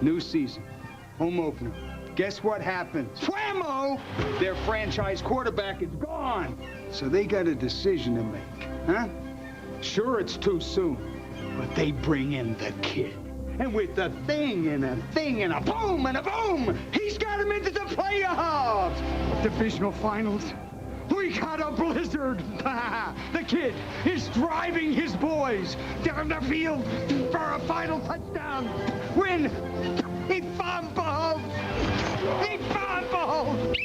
New season. Home opener. Guess what happens? Whammo! Their franchise quarterback is gone. So they got a decision to make, huh? Sure, it's too soon, but they bring in the kid. And with a thing and a thing and a boom, he's got him into the playoffs. Divisional finals. We got a blizzard. The kid is driving his boys down the field for a final touchdown. Win. He fumbled. He fumbled.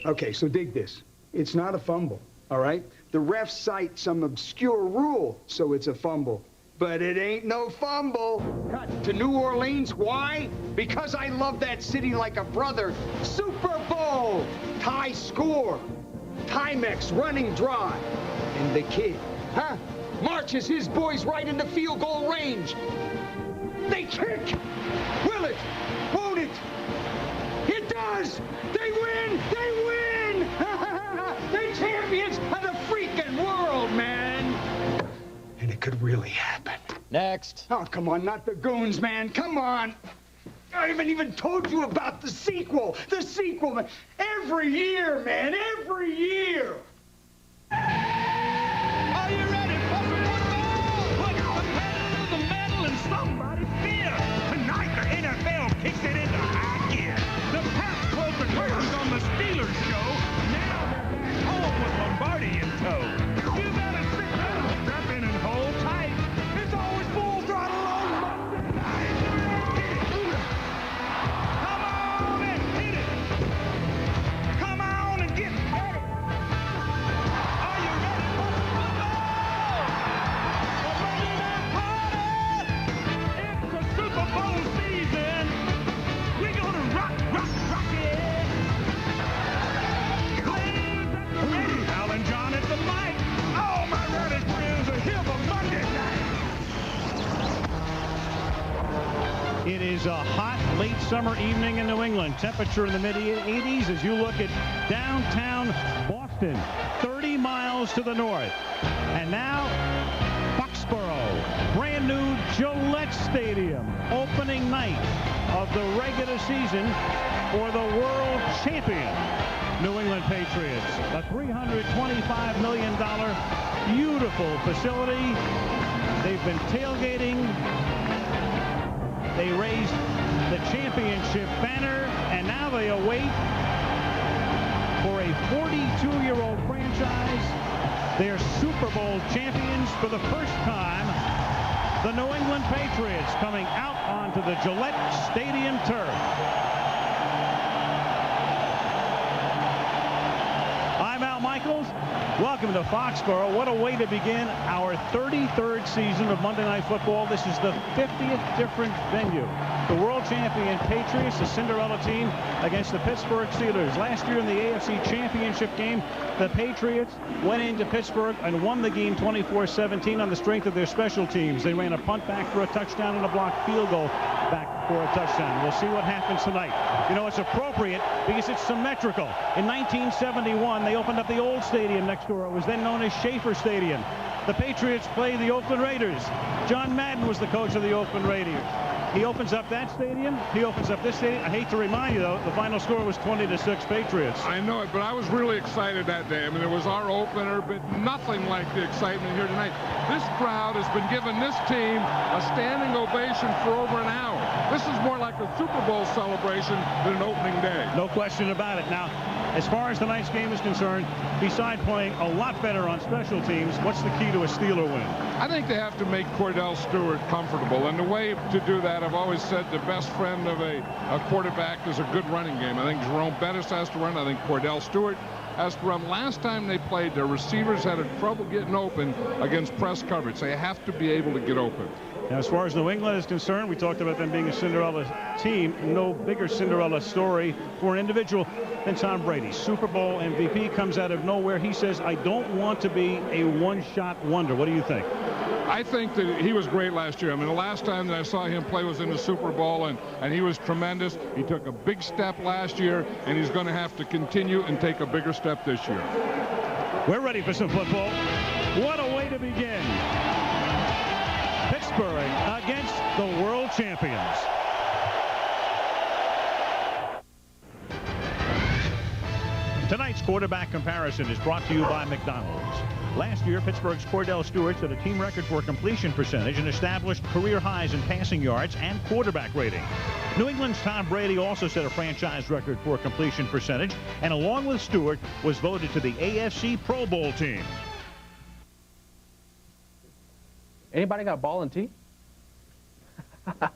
Okay, so dig this. It's not a fumble, all right? The refs cite some obscure rule, so it's a fumble. But it ain't no fumble. Cut to New Orleans. Why? Because I love that city like a brother. Super Bowl. Tie score. Timex running drive. And the kid, huh? Marches his boys right into field goal range. They kick. Will it? Won't it? It does. They win. They win. They're champions of the freaking world, man. And it could really happen. Next. Oh, come on, not the goons, man. Come on. I haven't even told you about the sequel. The sequel, man. Every year, man. Every year. Are you ready for some football? Put the pedal to the metal and somebody's fear. Tonight, the NFL kicks it into high gear. The Pats close the curtains on the Steelers show. Now they're back home with Lombardi in tow. You better sit down, strap in and hold tight. It's always full throttle on Monday night. Come on and hit it. Come on and get ready. Are you ready for the football? The Monday Night Party. It's the Super Bowl season. We're gonna rock it. Players at the ready. Al and John at the mic. All my rowdy friends are here for Monday night. It is a hot, late summer evening in New England. Temperature in the mid-80s as you look at downtown Boston, 30 miles to the north. And now, Foxboro, brand new Gillette Stadium, opening night of the regular season for the world champion New England Patriots. A $325 million beautiful facility. They've been tailgating. They raised the championship banner, and now they await for a 42-year-old franchise. They're Super Bowl champions for the first time. The New England Patriots coming out onto the Gillette Stadium turf. I'm Al Michaels. Welcome to Foxboro. What a way to begin our 33rd season of Monday Night Football. This is the 50th different venue. The world champion Patriots, the Cinderella team, against the Pittsburgh Steelers. Last year in the AFC Championship game, the Patriots went into Pittsburgh and won the game 24-17 on the strength of their special teams. They ran a punt back for a touchdown and a blocked field goal back for a touchdown. We'll see what happens tonight. You know, it's appropriate because it's symmetrical. In 1971, they opened up the old stadium next door. It was then known as Schaefer Stadium. The Patriots play the Oakland Raiders. John Madden was the coach of the Oakland Raiders. He opens up that stadium. He opens up this stadium. I hate to remind you, though, the final score was 20-6 Patriots. I know it, but I was really excited that day. I mean, it was our opener, but nothing like the excitement here tonight. This crowd has been giving this team a standing ovation for over an hour. This is more like a Super Bowl celebration than an opening day. No question about it. Now, as far as tonight's game is concerned, besides playing a lot better on special teams, what's the key to a Steeler win? I think they have to make Cordell Stewart comfortable. And the way to do that, I've always said the best friend of a quarterback is a good running game. I think Jerome Bettis has to run. I think Cordell Stewart has to run. Last time they played, their receivers had trouble getting open against press coverage. They have to be able to get open. Now, as far as New England is concerned, we talked about them being a Cinderella team. No bigger Cinderella story for an individual than Tom Brady. Super Bowl MVP comes out of nowhere. He says, I don't want to be a one-shot wonder. What do you think? I think that he was great last year. I mean, the last time that I saw him play was in the Super Bowl, and he was tremendous. He took a big step last year, and he's going to have to continue and take a bigger step this year. We're ready for some football. What a way to begin. Pittsburgh against the world champions. Tonight's quarterback comparison is brought to you by McDonald's. Last year, Pittsburgh's Cordell Stewart set a team record for completion percentage and established career highs in passing yards and quarterback rating. New England's Tom Brady also set a franchise record for completion percentage, and along with Stewart, was voted to the AFC Pro Bowl team. Anybody got a ball and tee? Are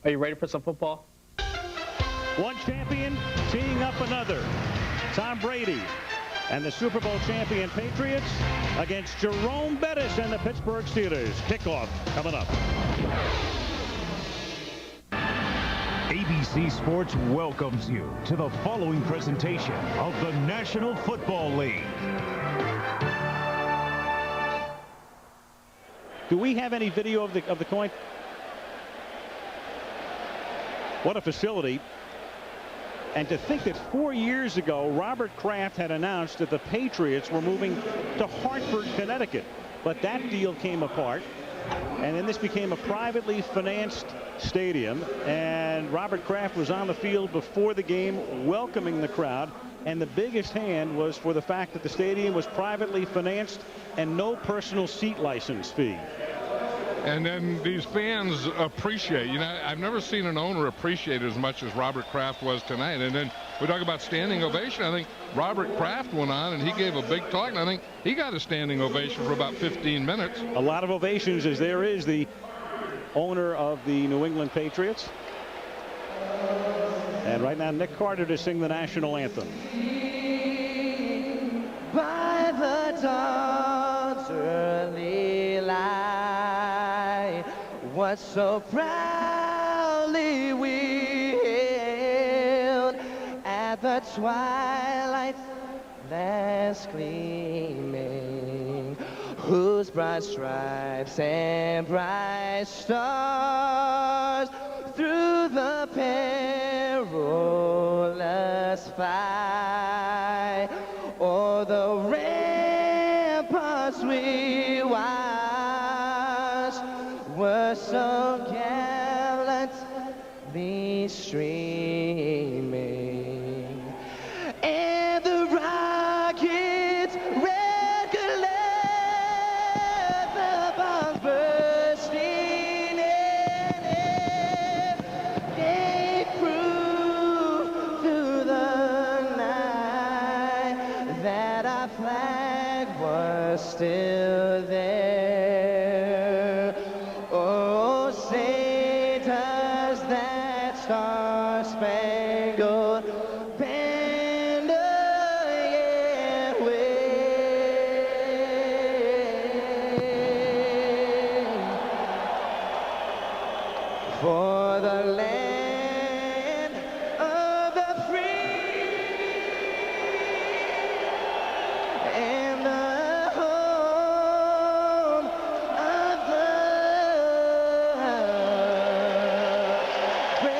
you ready for some football? One champion teeing up another. Tom Brady and the Super Bowl champion Patriots against Jerome Bettis and the Pittsburgh Steelers. Kickoff coming up. ABC Sports welcomes you to the following presentation of the National Football League. Do we have any video of the coin? What a facility. And to think that 4 years ago, Robert Kraft had announced that the Patriots were moving to Hartford, Connecticut. But that deal came apart. And then this became a privately financed stadium. And Robert Kraft was on the field before the game welcoming the crowd. And the biggest hand was for the fact that the stadium was privately financed and no personal seat license fee. And then these fans appreciate, you know, I've never seen an owner appreciate as much as Robert Kraft was tonight. And then we talk about standing ovation. I think Robert Kraft went on and he gave a big talk, and I think he got a standing ovation for about 15 minutes. A lot of ovations, as there is the owner of the New England Patriots. And right now, Nick Carter to sing the national anthem. By the dawn's early light, what so proudly we hailed at the twilight's last gleaming, whose bright stripes and bright stars through the perilous fight o'er the ramparts we watched were so gallantly streaming, and the rockets' red glare, the bombs bursting in air, gave proof through the night that our flag was still there. Oh, say does that star-spangled banner yet wave for the land of the free and the home of the brave.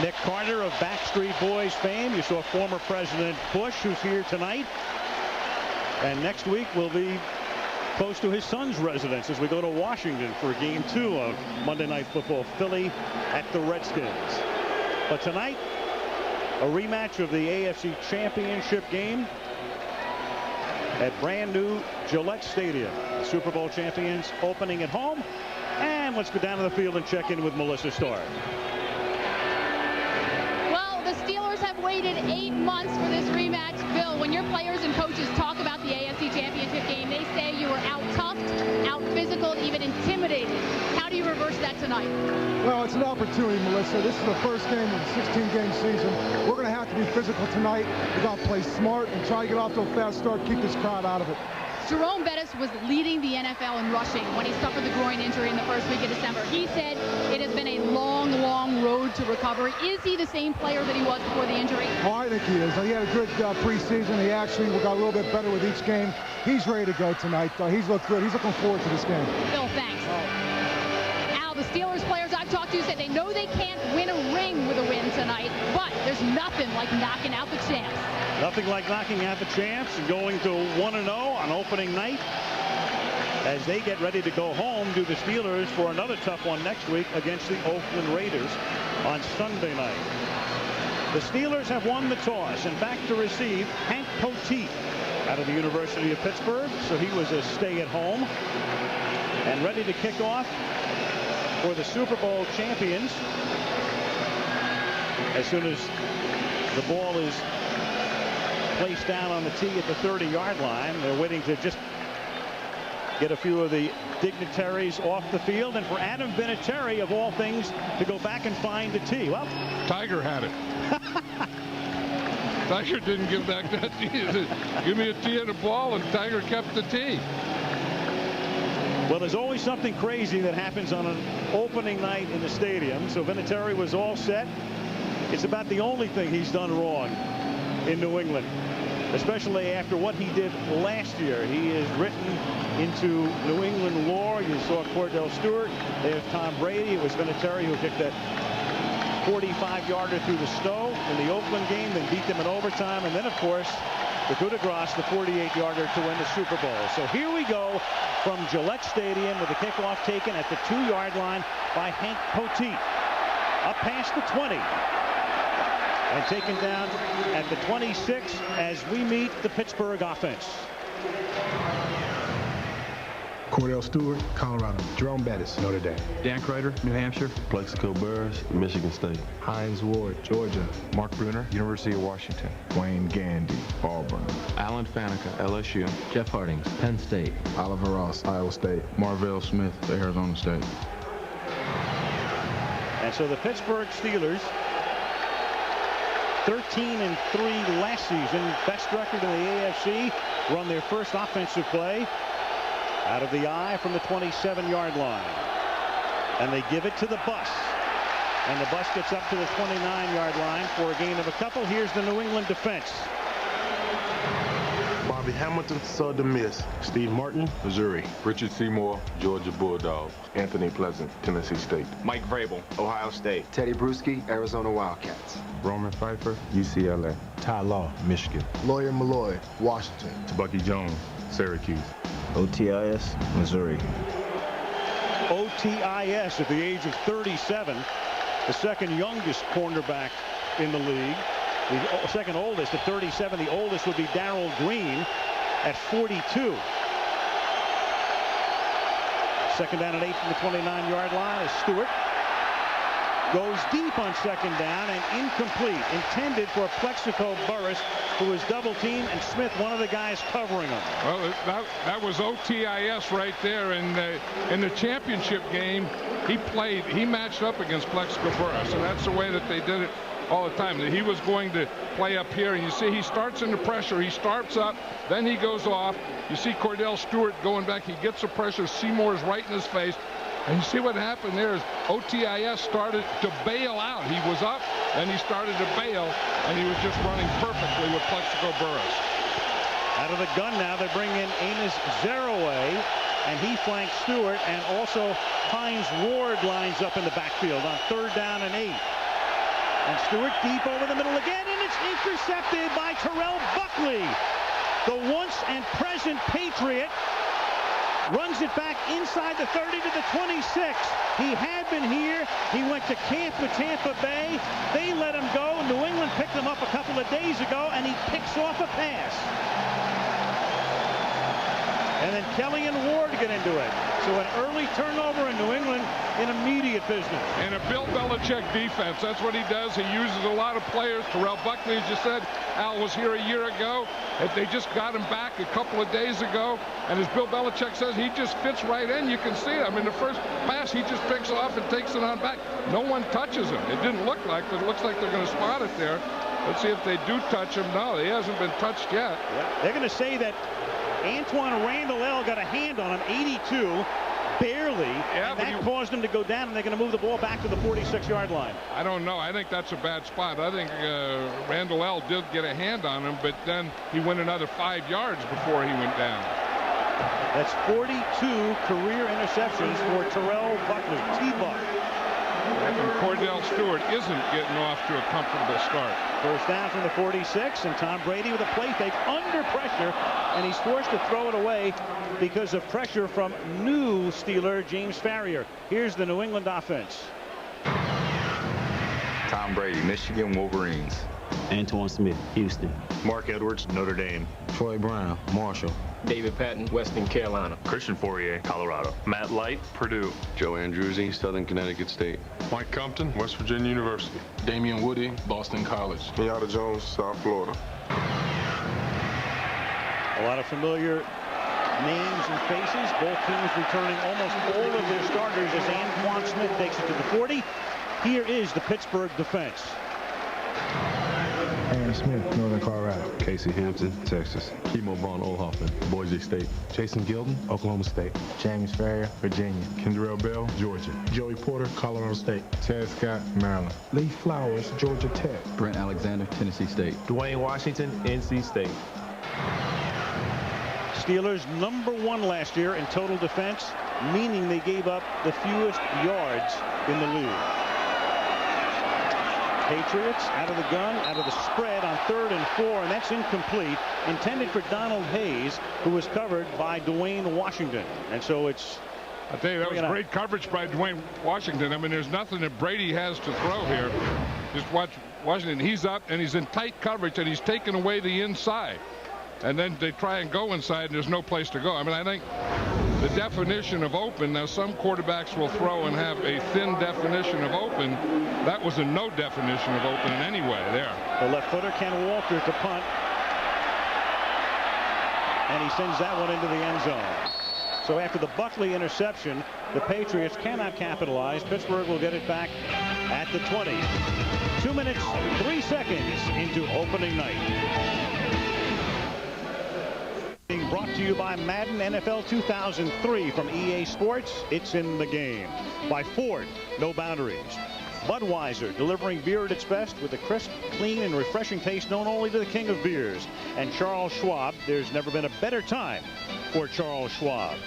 Nick Carter of Backstreet Boys fame. You saw former President Bush, who's here tonight. And next week we'll be close to his son's residence as we go to Washington for Game 2 of Monday Night Football. Philly at the Redskins. But tonight, a rematch of the AFC Championship game at brand new Gillette Stadium. The Super Bowl champions opening at home. And let's go down to the field and check in with Melissa Starr. Well, the Steelers have waited 8 months for this rematch. Bill, when your players and coaches talk about the AFC Championship game, they say you were out-toughed, out-physical, even intimidated. How do you reverse that tonight? Well, it's an opportunity, Melissa. This is the first game of the 16-game season. We're going to have to be physical tonight. We're going to play smart and try to get off to a fast start, keep this crowd out of it. Jerome Bettis was leading the NFL in rushing when he suffered the groin injury in the first week of December. He said it has been a long, long road to recovery. Is he the same player that he was before the injury? Oh, I think he is. He had a good preseason. He actually got a little bit better with each game. He's ready to go tonight. He's looked good. He's looking forward to this game. Bill, thanks. Al, the Steelers players I've talked to said they know they can't win a ring with a win tonight, but there's nothing like knocking out the champs. Nothing like knocking out the champs and going to 1-0 on opening night. as they get ready to go home to the Steelers for another tough one next week against the Oakland Raiders on Sunday night. The Steelers have won the toss and back to receive Hank Poteet out of the University of Pittsburgh. So he was a stay at home and ready to kick off for the Super Bowl champions as soon as the ball is placed down on the tee at the 30-yard line. They're waiting to just get a few of the dignitaries off the field, and for Adam Vinatieri, of all things, to go back and find the tee. Well, Tiger had it. Tiger didn't give back that tee. He said, give me a tee and a ball, and Tiger kept the tee. Well, there's always something crazy that happens on an opening night in the stadium. So Vinatieri was all set. It's about the only thing he's done wrong in New England, especially after what he did last year. He is written into New England lore. You saw Cordell Stewart. There's Tom Brady. It was Vinatieri who kicked that 45-yarder through the snow in the Oakland game, then beat them in overtime, and then, of course, the coup de grace, the 48-yarder to win the Super Bowl. So here we go from Gillette Stadium with the kickoff taken at the 2-yard line by Hank Poteet. Up past the 20. And taken down at the 26 as we meet the Pittsburgh offense. Cordell Stewart, Colorado. Jerome Bettis, Notre Dame. Dan Kreider, New Hampshire. Plexico Burrs, Michigan State. Hines Ward, Georgia. Mark Bruner, University of Washington. Wayne Gandy, Auburn. Alan Faneca, LSU. Jeff Hardings, Penn State. Oliver Ross, Iowa State. Marvell Smith, Arizona State. And so the Pittsburgh Steelers, 13-3 last season, best record in the AFC, run their first offensive play out of the eye from the 27-yard line. And they give it to the bus. And the bus gets up to the 29-yard line for a gain of a couple. Here's the New England defense. Bobby Hamilton, Southern Miss. Steve Martin, Missouri. Richard Seymour, Georgia Bulldogs. Anthony Pleasant, Tennessee State. Mike Vrabel, Ohio State. Teddy Bruschi, Arizona Wildcats. Roman Pfeiffer, UCLA. Ty Law, Michigan. Lawyer Malloy, Washington. Bucky Jones, Syracuse. OTIS, Missouri. OTIS at the age of 37, the second youngest cornerback in the league. The second oldest at 37. The oldest would be Darrell Green at 42. Second down and 8 from the 29-yard line as Stewart goes deep on second down and incomplete. Intended for Plexico Burris, who was double teamed, and Smith, one of the guys covering him. Well, that was OTIS right there. In the championship game, he matched up against Plexico Burris, and that's the way that they did it all the time. He was going to play up here, and you see he starts in the pressure. He starts up, then he goes off. You see Cordell Stewart going back. He gets the pressure. Seymour's right in his face. And you see what happened there is OTIS started to bail out. He was up, and he started to bail, and he was just running perfectly with Plexico Burris. Out of the gun now, they bring in Amos Zeraway, and he flanks Stewart, and also Hines Ward lines up in the backfield on third down and 8. And Stewart deep over the middle again, and it's intercepted by Terrell Buckley. The once and present Patriot runs it back inside the 30 to the 26. He had been here. He went to camp with Tampa Bay. They let him go. New England picked him up a couple of days ago, and he picks off a pass. And then Kelly and Ward get into it. So an early turnover in New England in immediate business. And a Bill Belichick defense. That's what he does. He uses a lot of players. Terrell Buckley, as you said, Al was here a year ago. They just got him back a couple of days ago. And as Bill Belichick says, he just fits right in. You can see it. I mean, the first pass, he just picks off and takes it on back. No one touches him. It didn't look like, but it looks like they're going to spot it there. Let's see if they do touch him. No, he hasn't been touched yet. Yeah. They're going to say that Antoine Randall L. got a hand on him, 82. Barely, yeah, and that caused him to go down, and they're going to move the ball back to the 46-yard line. I don't know. I think that's a bad spot. I think Randall L. did get a hand on him, but then he went another 5 yards before he went down. That's 42 career interceptions for Terrell Buckley, T-Buck. And Cordell Stewart isn't getting off to a comfortable start. First down from the 46, and Tom Brady with a play fake under pressure, and he's forced to throw it away because of pressure from new Steeler James Farrior. Here's the New England offense. Tom Brady, Michigan Wolverines. Antoine Smith, Houston. Mark Edwards, Notre Dame. Troy Brown, Marshall. David Patton, Western Carolina. Christian Fourier, Colorado. Matt Light, Purdue. Joe Andruzzi, Southern Connecticut State. Mike Compton, West Virginia University. Damian Woody, Boston College. Kenyatta Jones, South Florida. A lot of familiar names and faces. Both teams returning almost all of their starters as Antoine Smith takes it to the 40. Here is the Pittsburgh defense. Aaron Smith, Northern Colorado. Casey Hampton, Texas. Kimo Von Oelhoffen, Boise State. Jason Gilden, Oklahoma State. James Farrior, Virginia. Kendrell Bell, Georgia. Joey Porter, Colorado State. Ted Scott, Maryland. Lee Flowers, Georgia Tech. Brent Alexander, Tennessee State. Dwayne Washington, NC State. Steelers #1 last year in total defense, meaning they gave up the fewest yards in the league. Patriots out of the gun, out of the spread on 3rd and 4, and that's incomplete. Intended for Donald Hayes, who was covered by Dwayne Washington. And so it's... I'll tell you, that was great coverage by Dwayne Washington. I mean, there's nothing that Brady has to throw here. Just watch Washington. He's up, and he's in tight coverage, and he's taken away the inside. And then they try and go inside, and there's no place to go. I mean, I think the definition of open, now some quarterbacks will throw and have a thin definition of open. That was a no definition of open in any way there. The left footer, Ken Walker, to punt. And he sends that one into the end zone. So after the Buckley interception, the Patriots cannot capitalize. Pittsburgh will get it back at the 20. 2 minutes, 3 seconds into opening night. Being brought to you by Madden NFL 2003 from EA Sports. It's in the game. By Ford, no boundaries. Budweiser, delivering beer at its best with a crisp, clean, and refreshing taste known only to the king of beers. And Charles Schwab, there's never been a better time for Charles Schwab.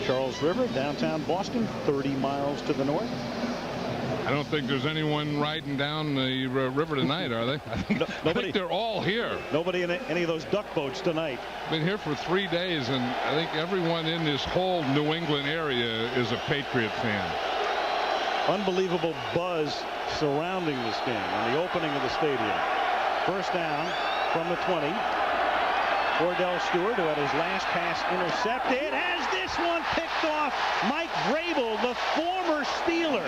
Charles River, downtown Boston, 30 miles to the north. I don't think there's anyone riding down the river tonight, are they? I think they're all here. Nobody in any of those duck boats tonight. Been here for 3 days, and I think everyone in this whole New England area is a Patriot fan. Unbelievable buzz surrounding this game and the opening of the stadium. First down from the 20. Cordell Stewart, who had his last pass intercepted, has this one picked off. Mike Vrabel, the former Steeler,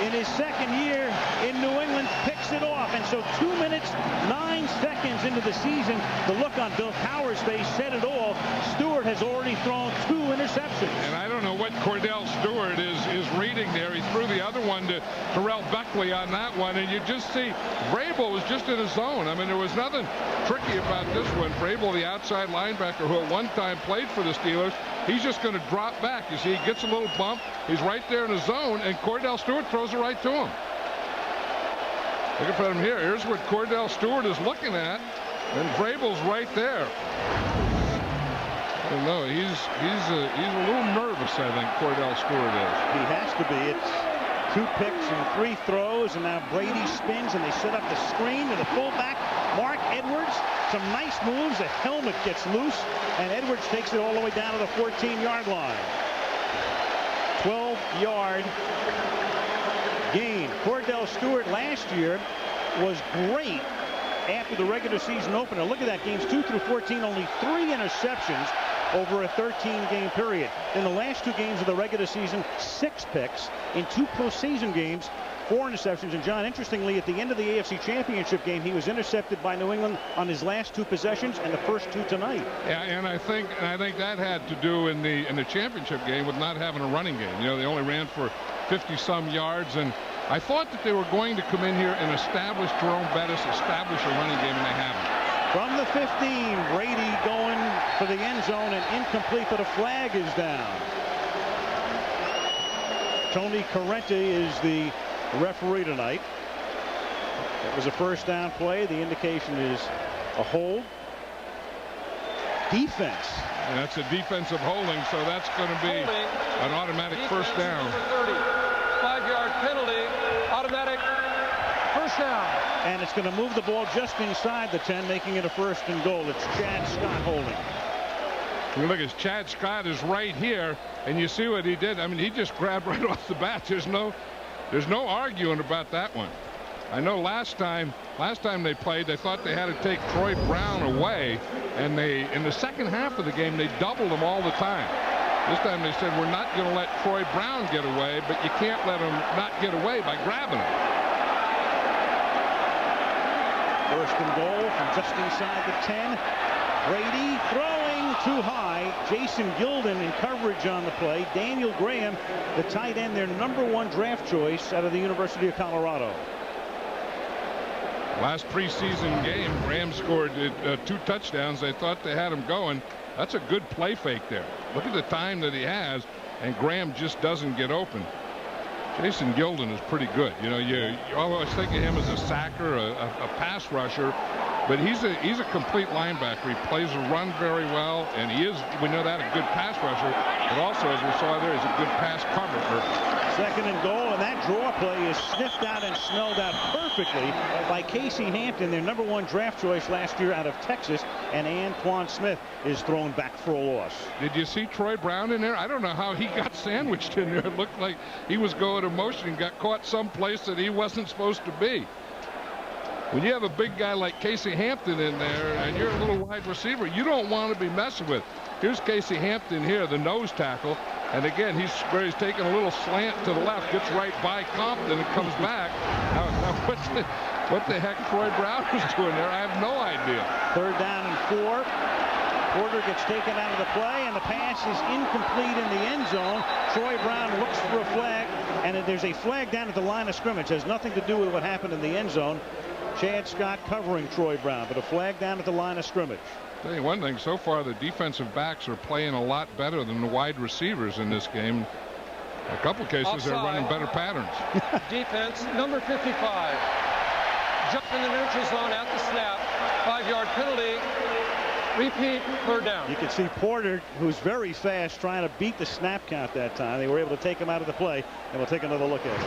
in his second year in New England, picks it off. And so 2 minutes, 9 seconds into the season, the look on Bill Cowher's face said it all. Stewart has already thrown 2 interceptions. And I don't know what Cordell Stewart is reading there. He threw the other one to Terrell Buckley on that one, and you just see Vrabel was just in his zone. I mean, there was nothing tricky about this one. Vrabel, the outside linebacker who at one time played for the Steelers, he's just going to drop back. You see, he gets a little bump. He's right there in his zone, and Cordell Stewart throws it right to him. Look at him here. Here's what Cordell Stewart is looking at, and Vrabel's right there. I don't know. He's a little nervous, I think, Cordell Stewart is. He has to be. It's 2 picks and 3 throws, and now Brady spins, and they set up the screen to the fullback, Mark Edwards. Some nice moves. The helmet gets loose, and Edwards takes it all the way down to the 14-yard line. 12-yard gain. Cordell Stewart last year was great after the regular season opener. Look at that. Games 2 through 14, only 3 interceptions over a 13-game period. In the last 2 games of the regular season, 6 picks. In 2 postseason games, 4 interceptions. And John, interestingly, at the end of the AFC Championship game, he was intercepted by New England on his last 2 possessions and the first 2 tonight. Yeah, and I think that had to do in the championship game with not having a running game. You know, they only ran for 50-some yards, and I thought that they were going to come in here and establish Jerome Bettis, establish a running game, and they haven't. From the 15, Brady going for the end zone and incomplete, but a flag is down. Tony Corrente is the referee tonight. It was a first down play. The indication is a hold. Defense. And that's a defensive holding, so that's going to be an automatic first down. 5-yard penalty, automatic first down. And it's going to move the ball just inside the 10, making it a 1st and goal. It's Chad Scott holding. You look, as Chad Scott is right here, and you see what he did. I mean, he just grabbed right off the bat. There's no arguing about that one. I know last time they played, they thought they had to take Troy Brown away, and in the second half of the game, they doubled him all the time. This time they said, we're not going to let Troy Brown get away, but you can't let him not get away by grabbing him. 1st and goal from just inside the 10. Brady throwing too high. Jason Gilden in coverage on the play. Daniel Graham, the tight end, their #1 draft choice out of the University of Colorado. Last preseason game, Graham scored 2 touchdowns. They thought they had him going. That's a good play fake there. Look at the time that he has, and Graham just doesn't get open. Jason Gilden is pretty good. You know, you always think of him as a sacker, a pass rusher, but he's a complete linebacker. He plays the run very well, and he is, we know that, a good pass rusher, but also, as we saw there, he's a good pass cover. 2nd and goal, and that draw play is sniffed out and smelled out perfectly by Casey Hampton, their #1 draft choice last year out of Texas, and Antoine Smith is thrown back for a loss. Did you see Troy Brown in there? I don't know how he got sandwiched in there. It looked like he was going to motion and got caught someplace that he wasn't supposed to be. When you have a big guy like Casey Hampton in there and you're a little wide receiver, you don't want to be messing with. Here's Casey Hampton here, the nose tackle. And again, he's taking a little slant to the left, gets right by Compton and comes back. Now what the heck Troy Brown was doing there, I have no idea. 3rd down and 4. Porter gets taken out of the play, and the pass is incomplete in the end zone. Troy Brown looks for a flag, and there's a flag down at the line of scrimmage. It has nothing to do with what happened in the end zone. Chad Scott covering Troy Brown, but a flag down at the line of scrimmage. Tell you one thing, so far the defensive backs are playing a lot better than the wide receivers in this game. A couple cases Offside. They're running better patterns. Defense, number 55. Jump in the neutral zone at the snap. 5-yard penalty. Repeat, 3rd down. You can see Porter, who's very fast, trying to beat the snap count that time. They were able to take him out of the play, and we'll take another look at it.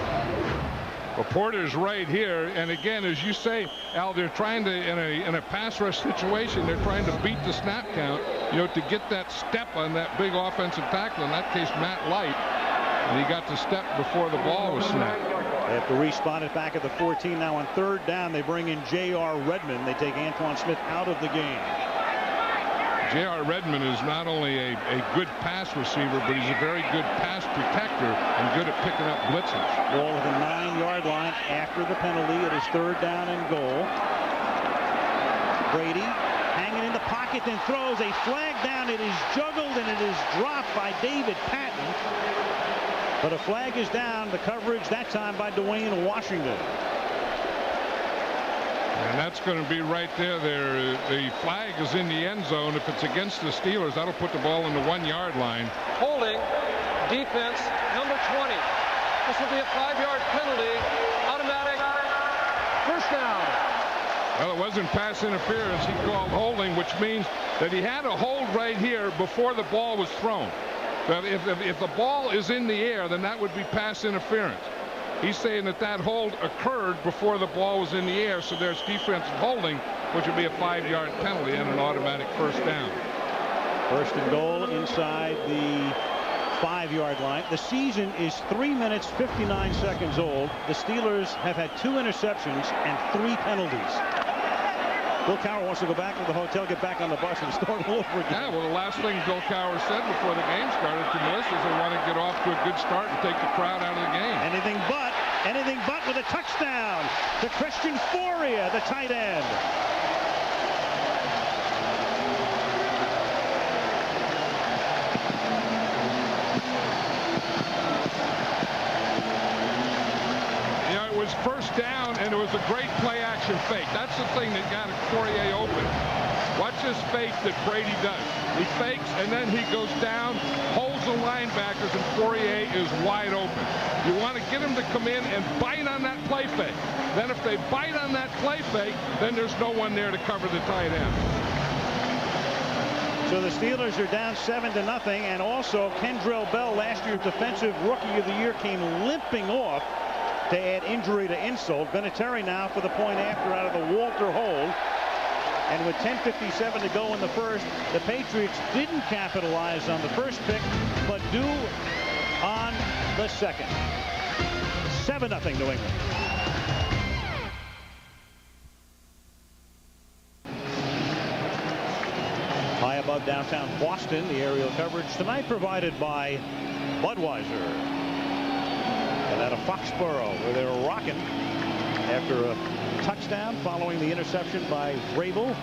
Well, Porter's right here, and again, as you say, Al, they're trying to, in a pass rush situation, they're trying to beat the snap count, you know, to get that step on that big offensive tackle, in that case, Matt Light, and he got the step before the ball was snapped. They have to respawn it back at the 14. Now on 3rd down, they bring in J.R. Redmond. They take Antoine Smith out of the game. J.R. Redmond is not only a good pass receiver, but he's a very good pass protector and good at picking up blitzes. Ball at the 9-yard line after the penalty. It is 3rd down and goal. Brady hanging in the pocket, then throws a flag down. It is juggled and it is dropped by David Patton. But a flag is down. The coverage that time by Dwayne Washington. And that's going to be right there. The flag is in the end zone. If it's against the Steelers, that'll put the ball in the 1-yard line. Holding, defense, number 20. This will be a 5-yard penalty. Automatic first down. Well, it wasn't pass interference. He called holding, which means that he had a hold right here before the ball was thrown. But if the ball is in the air, then that would be pass interference. He's saying that hold occurred before the ball was in the air, so there's defensive holding, which would be a 5-yard penalty and an automatic first down. 1st and goal inside the 5-yard line. The season is 3 minutes 59 seconds old. The Steelers have had 2 interceptions and 3 penalties. Bill Cowher wants to go back to the hotel, get back on the bus, and start all over again. Yeah, well, the last thing Bill Cowher said before the game started to Melissa is they want to get off to a good start and take the crowd out of the game. Anything but with a touchdown to Christian Foria, the tight end. You know, it was first down, and it was a great play-action fake. That's the thing that got Fourier open. Watch this fake that Brady does. He fakes, and then he goes down, holds the linebackers, and Fourier is wide open. You want to get him to come in and bite on that play fake. Then if they bite on that play fake, then there's no one there to cover the tight end. So the Steelers are down 7-0, and also Kendrell Bell, last year's Defensive Rookie of the Year, came limping off to add injury to insult. Vinatieri now for the point after out of the Walter hold. And with 10:57 to go in the first, the Patriots didn't capitalize on the first pick, but do on the second. 7-0 New England. High above downtown Boston, the aerial coverage tonight provided by Budweiser. And out of Foxboro, where they were rocking after a touchdown following the interception by Vrabel.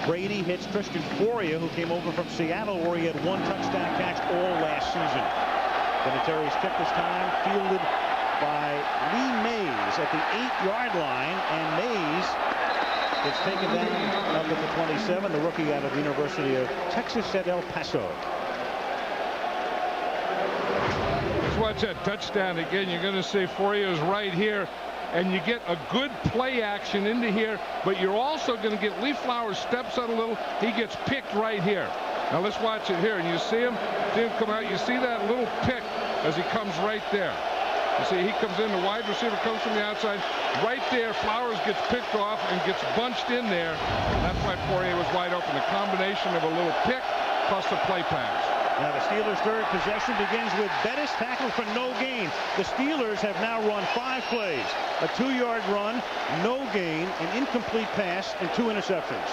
Brady hits Christian Foria, who came over from Seattle, where he had one touchdown catch all last season. Vinatieri's kick this time fielded by Lee Mays at the 8-yard line, and Mays gets taken down up at the 27, the rookie out of the University of Texas at El Paso. Let's watch that touchdown again. You're going to see Foria's right here, and you get a good play action into here, but you're also going to get Lee Flowers steps out a little. He gets picked right here. Now let's watch it here, and you see him come out. You see that little pick as he comes right there. You see he comes in, the wide receiver comes from the outside. Right there, Flowers gets picked off and gets bunched in there. And that's why Foria was wide open. The combination of a little pick plus the play pass. Now the Steelers' third possession begins with Bettis tackle for no gain. The Steelers have now run 5 plays. A 2-yard run, no gain, an incomplete pass, and 2 interceptions.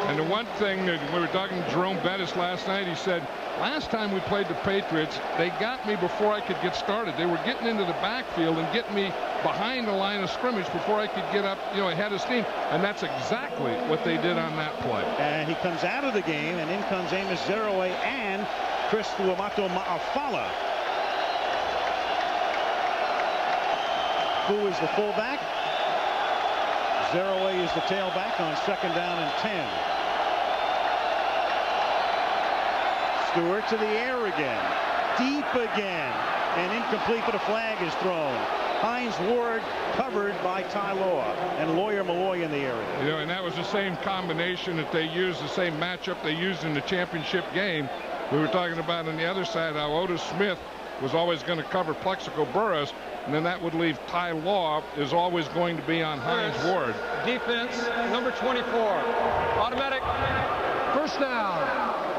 And the one thing that we were talking to Jerome Bettis last night, he said, last time we played the Patriots, they got me before I could get started. They were getting into the backfield and getting me behind the line of scrimmage before I could get up, ahead of steam. And that's exactly what they did on that play. And he comes out of the game, and in comes Amos Zeroué and Chris Tuamato Ma'afala. Who is the fullback? Zeroué is the tailback on 2nd down and 10. Stewart to the air again. Deep again. And incomplete, but a flag is thrown. Hines Ward covered by Ty Law and Lawyer Malloy in the area. And that was the same combination that they used, the same matchup they used in the championship game. We were talking about on the other side how Otis Smith was always going to cover Plexico Burress, and then that would leave Ty Law is always going to be on Hines Ward. Defense, number 24. Automatic first down.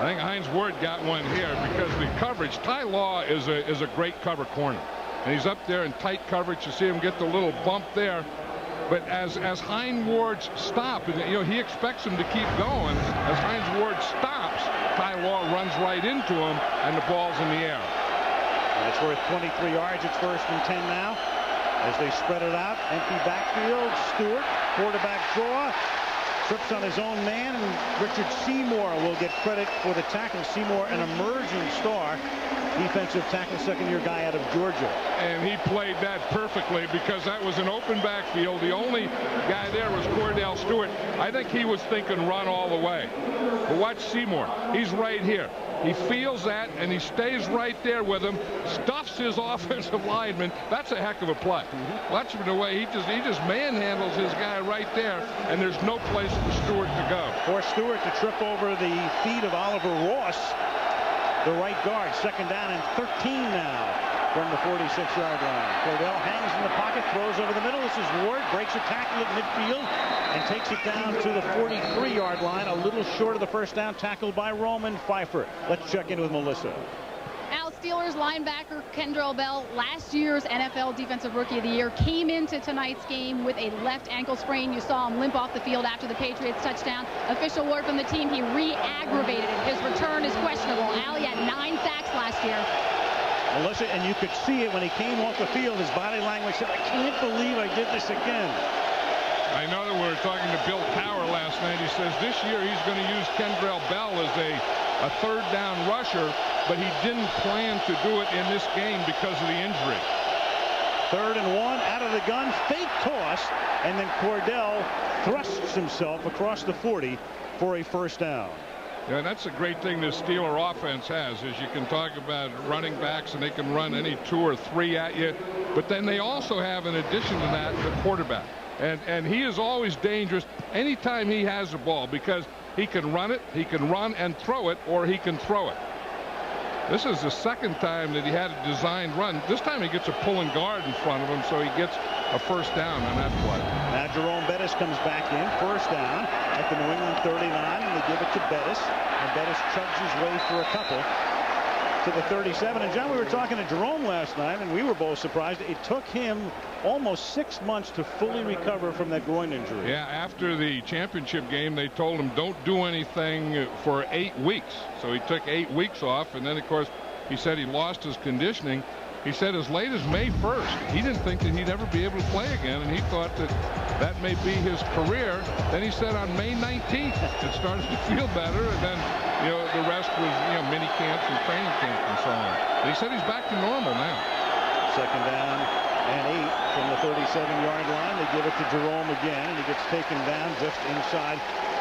I think Hines Ward got one here because the coverage. Ty Law is a great cover corner, and he's up there in tight coverage. You see him get the little bump there, but as Hines Ward stops, he expects him to keep going. As Hines Ward stops, Ty Law runs right into him, and the ball's in the air. And it's worth 23 yards. It's 1st and 10 now as they spread it out. Empty backfield. Stewart, quarterback draw. Trips on his own man, and Richard Seymour will get credit for the tackle. Seymour, an emerging star, defensive tackle, 2nd-year guy out of Georgia. And he played that perfectly because that was an open backfield. The only guy there was Cordell Stewart. I think he was thinking run all the way. But watch Seymour. He's right here. He feels that, and he stays right there with him, stuffs his offensive lineman. That's a heck of a play. Watch him the way he just manhandles his guy right there, and there's no place for Stewart to go. For Stewart to trip over the feet of Oliver Ross, the right guard. 2nd down and 13 now from the 46-yard line. Cordell hangs in the pocket, throws over the middle. This is Ward, breaks a tackle at midfield and takes it down to the 43-yard line, a little short of the first down, tackled by Roman Pfeiffer. Let's check in with Melissa. Al, Steelers linebacker Kendrell Bell, last year's NFL Defensive Rookie of the Year, came into tonight's game with a left ankle sprain. You saw him limp off the field after the Patriots touchdown. Official word from the team, he re-aggravated it. His return is questionable. Al, he had 9 sacks last year. Melissa, and you could see it when he came off the field. His body language said, I can't believe I did this again. I know that we were talking to Bill Cowher last night. He says this year he's going to use Kendrell Bell as a 3rd down rusher, but he didn't plan to do it in this game because of the injury. 3rd and 1, out of the gun, fake toss, and then Cordell thrusts himself across the 40 for a 1st down. Yeah, that's a great thing this Steeler offense has, is you can talk about running backs and they can run any 2 or 3 at you, but then they also have, in addition to that, the quarterback. And he is always dangerous anytime he has the ball, because He can run it, he can run and throw it, or he can throw it. This is the second time that he had a designed run. This time he gets a pulling guard in front of him, so he gets a first down on that play. Now Jerome Bettis comes back in, first down at the New England 39, and they give it to Bettis, and Bettis chugs his way for a couple to the 37. And John, we were talking to Jerome last night, and we were both surprised. It took him almost 6 months to fully recover from that groin injury. Yeah, after the championship game, they told him don't do anything for 8 weeks. So he took 8 weeks off, and then, of course, he said he lost his conditioning. He said as late as May 1st, he didn't think that he'd ever be able to play again, and he thought that that may be his career. Then he said on May 19th, it started to feel better, and then, you know, the rest was, you know, mini camps and training camps and so on. But he said he's back to normal now. Second down and 8 from the 37-yard line. They give it to Jerome again, and he gets taken down just inside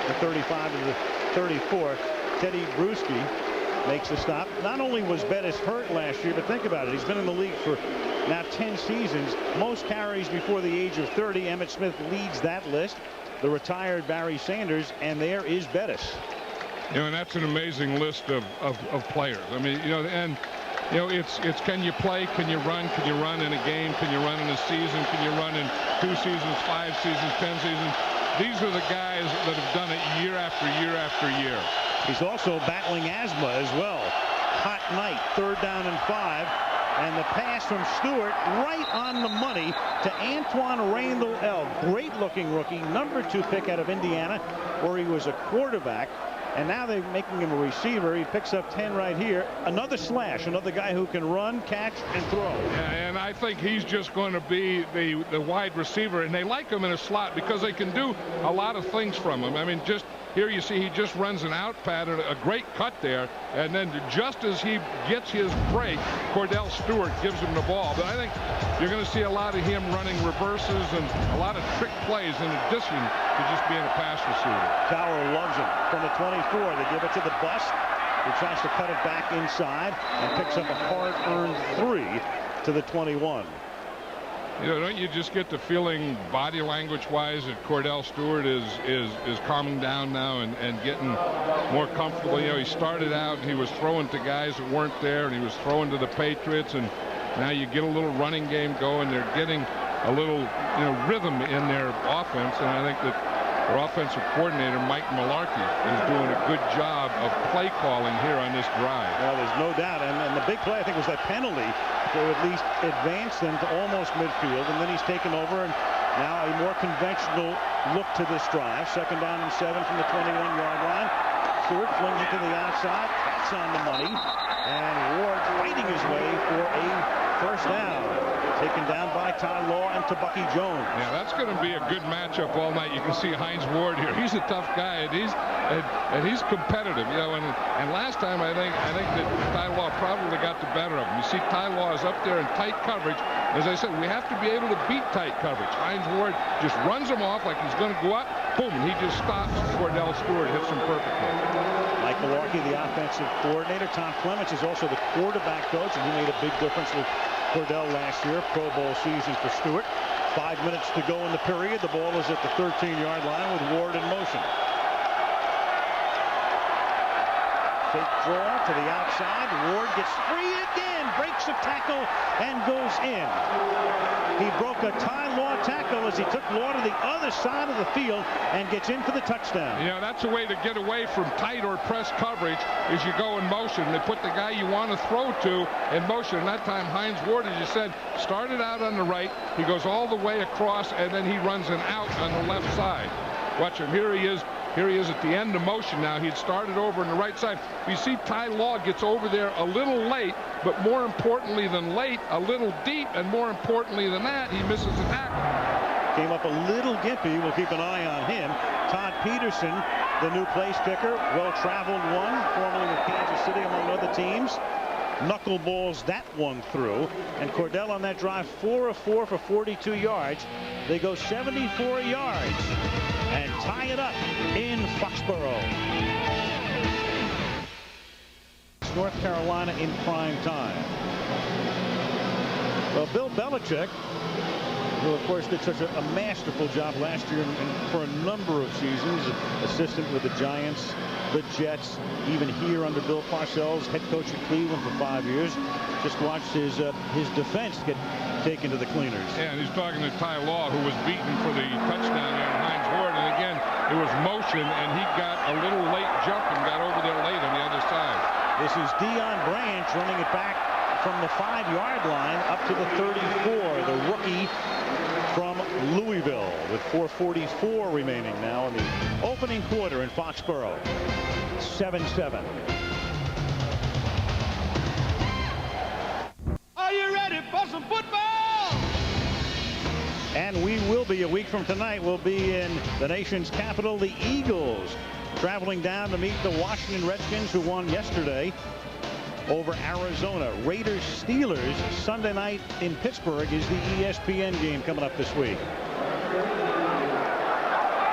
the 35 to the 34. Teddy Bruschi makes the stop. Not only was Bettis hurt last year, but think about it. He's been in the league for now 10 seasons. Most carries before the age of 30. Emmitt Smith leads that list. The retired Barry Sanders, and there is Bettis. You know, and that's an amazing list of players. I mean, you know, and you know, it's can you play, can you run in a game, can you run in a season, can you run in 2 seasons, 5 seasons, 10 seasons. These are the guys that have done it year after year after year. He's also battling asthma as well. Hot night, 3rd down and 5. And the pass from Stewart right on the money to Antoine Randall-El. Great looking rookie, number 2 pick out of Indiana, where he was a quarterback. And now they're making him a receiver. He picks up 10 right here. Another slash, another guy who can run, catch, and throw. And I think he's just going to be the wide receiver. And they like him in a slot because they can do a lot of things from him. I mean, just here you see he just runs an out pattern, a great cut there. And then just as he gets his break, Cordell Stewart gives him the ball. But I think you're going to see a lot of him running reverses and a lot of trick plays in addition to just being a pass receiver. Tower loves him from the 24. They give it to the bust. He tries to cut it back inside and picks up a hard-earned 3 to the 21. You know, don't you just get the feeling, body language-wise, that Cordell Stewart is calming down now and getting more comfortable? You know, he started out, he was throwing to guys that weren't there, and he was throwing to the Patriots, and now you get a little running game going. They're getting a little, you know, rhythm in their offense, and I think that their offensive coordinator, Mike Mularkey, is doing a good job of play calling here on this drive. Well, there's no doubt. And the big play, I think, was that penalty to at least advance them to almost midfield. And then he's taken over, and now a more conventional look to this drive. 2nd down and 7 from the 21-yard line. Stewart flings it to the outside. That's on the money. And Ward fighting his way for a first down. Taken down by Ty Law and to Bucky Jones. Yeah, that's going to be a good matchup all night. You can see Hines Ward here. He's a tough guy, and he's competitive. You know, and last time I think that Ty Law probably got the better of him. You see, Ty Law is up there in tight coverage. As I said, we have to be able to beat tight coverage. Hines Ward just runs him off like he's going to go up. Boom, and he just stops. Cordell Stewart hits him perfectly. Mike Mularkey, the offensive coordinator. Tom Clements is also the quarterback coach, and he made a big difference with Cordell last year. Pro Bowl season for Stewart. 5 minutes to go in the period. The ball is at the 13-yard line with Ward in motion. Fake draw to the outside. Ward gets free again, breaks a tackle, and goes in. He broke a Ty Law tackle as he took Law to the other side of the field and gets in for the touchdown. You know, that's a way to get away from tight or press coverage is you go in motion. They put the guy you want to throw to in motion. And that time, Hines Ward, as you said, started out on the right. He goes all the way across, and then he runs an out on the left side. Watch him. Here he is. Here he is at the end of motion now. He'd started over on the right side. You see Ty Law gets over there a little late, but more importantly than late, a little deep, and more importantly than that, he misses a tackle. Came up a little gimpy. We'll keep an eye on him. Todd Peterson, the new place kicker, well-traveled one, formerly with Kansas City among other teams. Knuckleballs that one through. And Cordell on that drive, 4 of 4 for 42 yards. They go 74 yards and tie it up in Foxboro. North Carolina in prime time. Well, Bill Belichick who, of course, did such a masterful job last year and for a number of seasons. Assistant with the Giants, the Jets, even here under Bill Parcells, head coach at Cleveland for 5 years. Just watched his defense get taken to the cleaners. Yeah, and he's talking to Ty Law, who was beaten for the touchdown there in Heinz Ward. And again, it was motion, and he got a little late jump and got over there late on the other side. This is Deion Branch running it back from the 5-yard line up to the 34, the rookie from Louisville, with 4:44 remaining now in the opening quarter in Foxboro. 7-7. Are you ready for some football? And we will be, a week from tonight, we'll be in the nation's capital, the Eagles, traveling down to meet the Washington Redskins, who won yesterday over Arizona. Raiders Steelers Sunday night in Pittsburgh is the ESPN game coming up this week.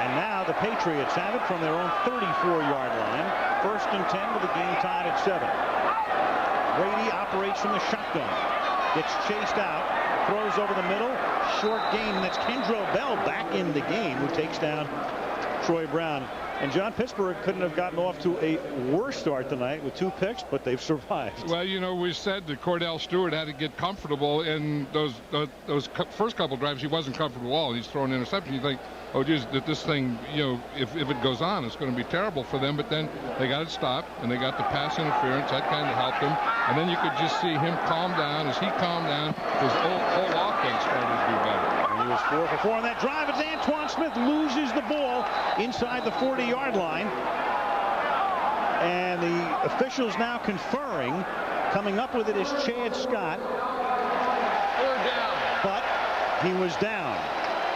And now the Patriots have it from their own 34-yard line. 1st and 10 with the game tied at 7. Brady operates from the shotgun. Gets chased out. Throws over the middle. Short gain. And that's Kendrell Bell back in the game, who takes down Troy Brown. And John, Pittsburgh couldn't have gotten off to a worse start tonight with 2 picks, but they've survived. Well, you know, we said that Cordell Stewart had to get comfortable in those first couple drives. He wasn't comfortable at all. He's throwing an interception. You think, oh, geez, that this thing, you know, if it goes on, it's going to be terrible for them. But then they got it stopped, and they got the pass interference. That kind of helped them. And then you could just see him calm down. As he calmed down, his whole offense started to do better. He was 4 for 4 on that drive as Antoine Smith loses the ball inside the 40-yard line. And the officials now conferring. Coming up with it is Chad Scott. 3rd down. But he was down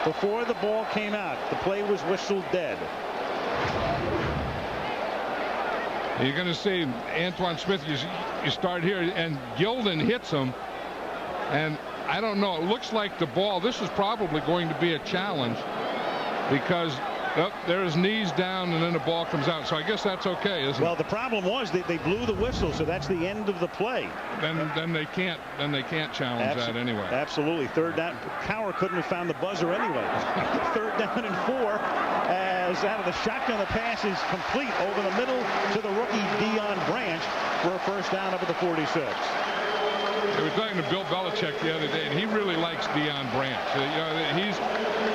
before the ball came out. The play was whistled dead. You're going to see Antoine Smith, you start here, and Gilden hits him. And I don't know, it looks like the ball, this is probably going to be a challenge, because there's knees down and then the ball comes out. So I guess that's okay, isn't it? Well, the problem was that they blew the whistle, so that's the end of the play. Then they can't challenge that anyway. Absolutely. 3rd down. Cowher couldn't have found the buzzer anyway. 3rd down and 4 as out of the shotgun, the pass is complete over the middle to the rookie Deion Branch for a 1st down up at the 46. We were talking to Bill Belichick the other day, and he really likes Deion Branch. You know, he's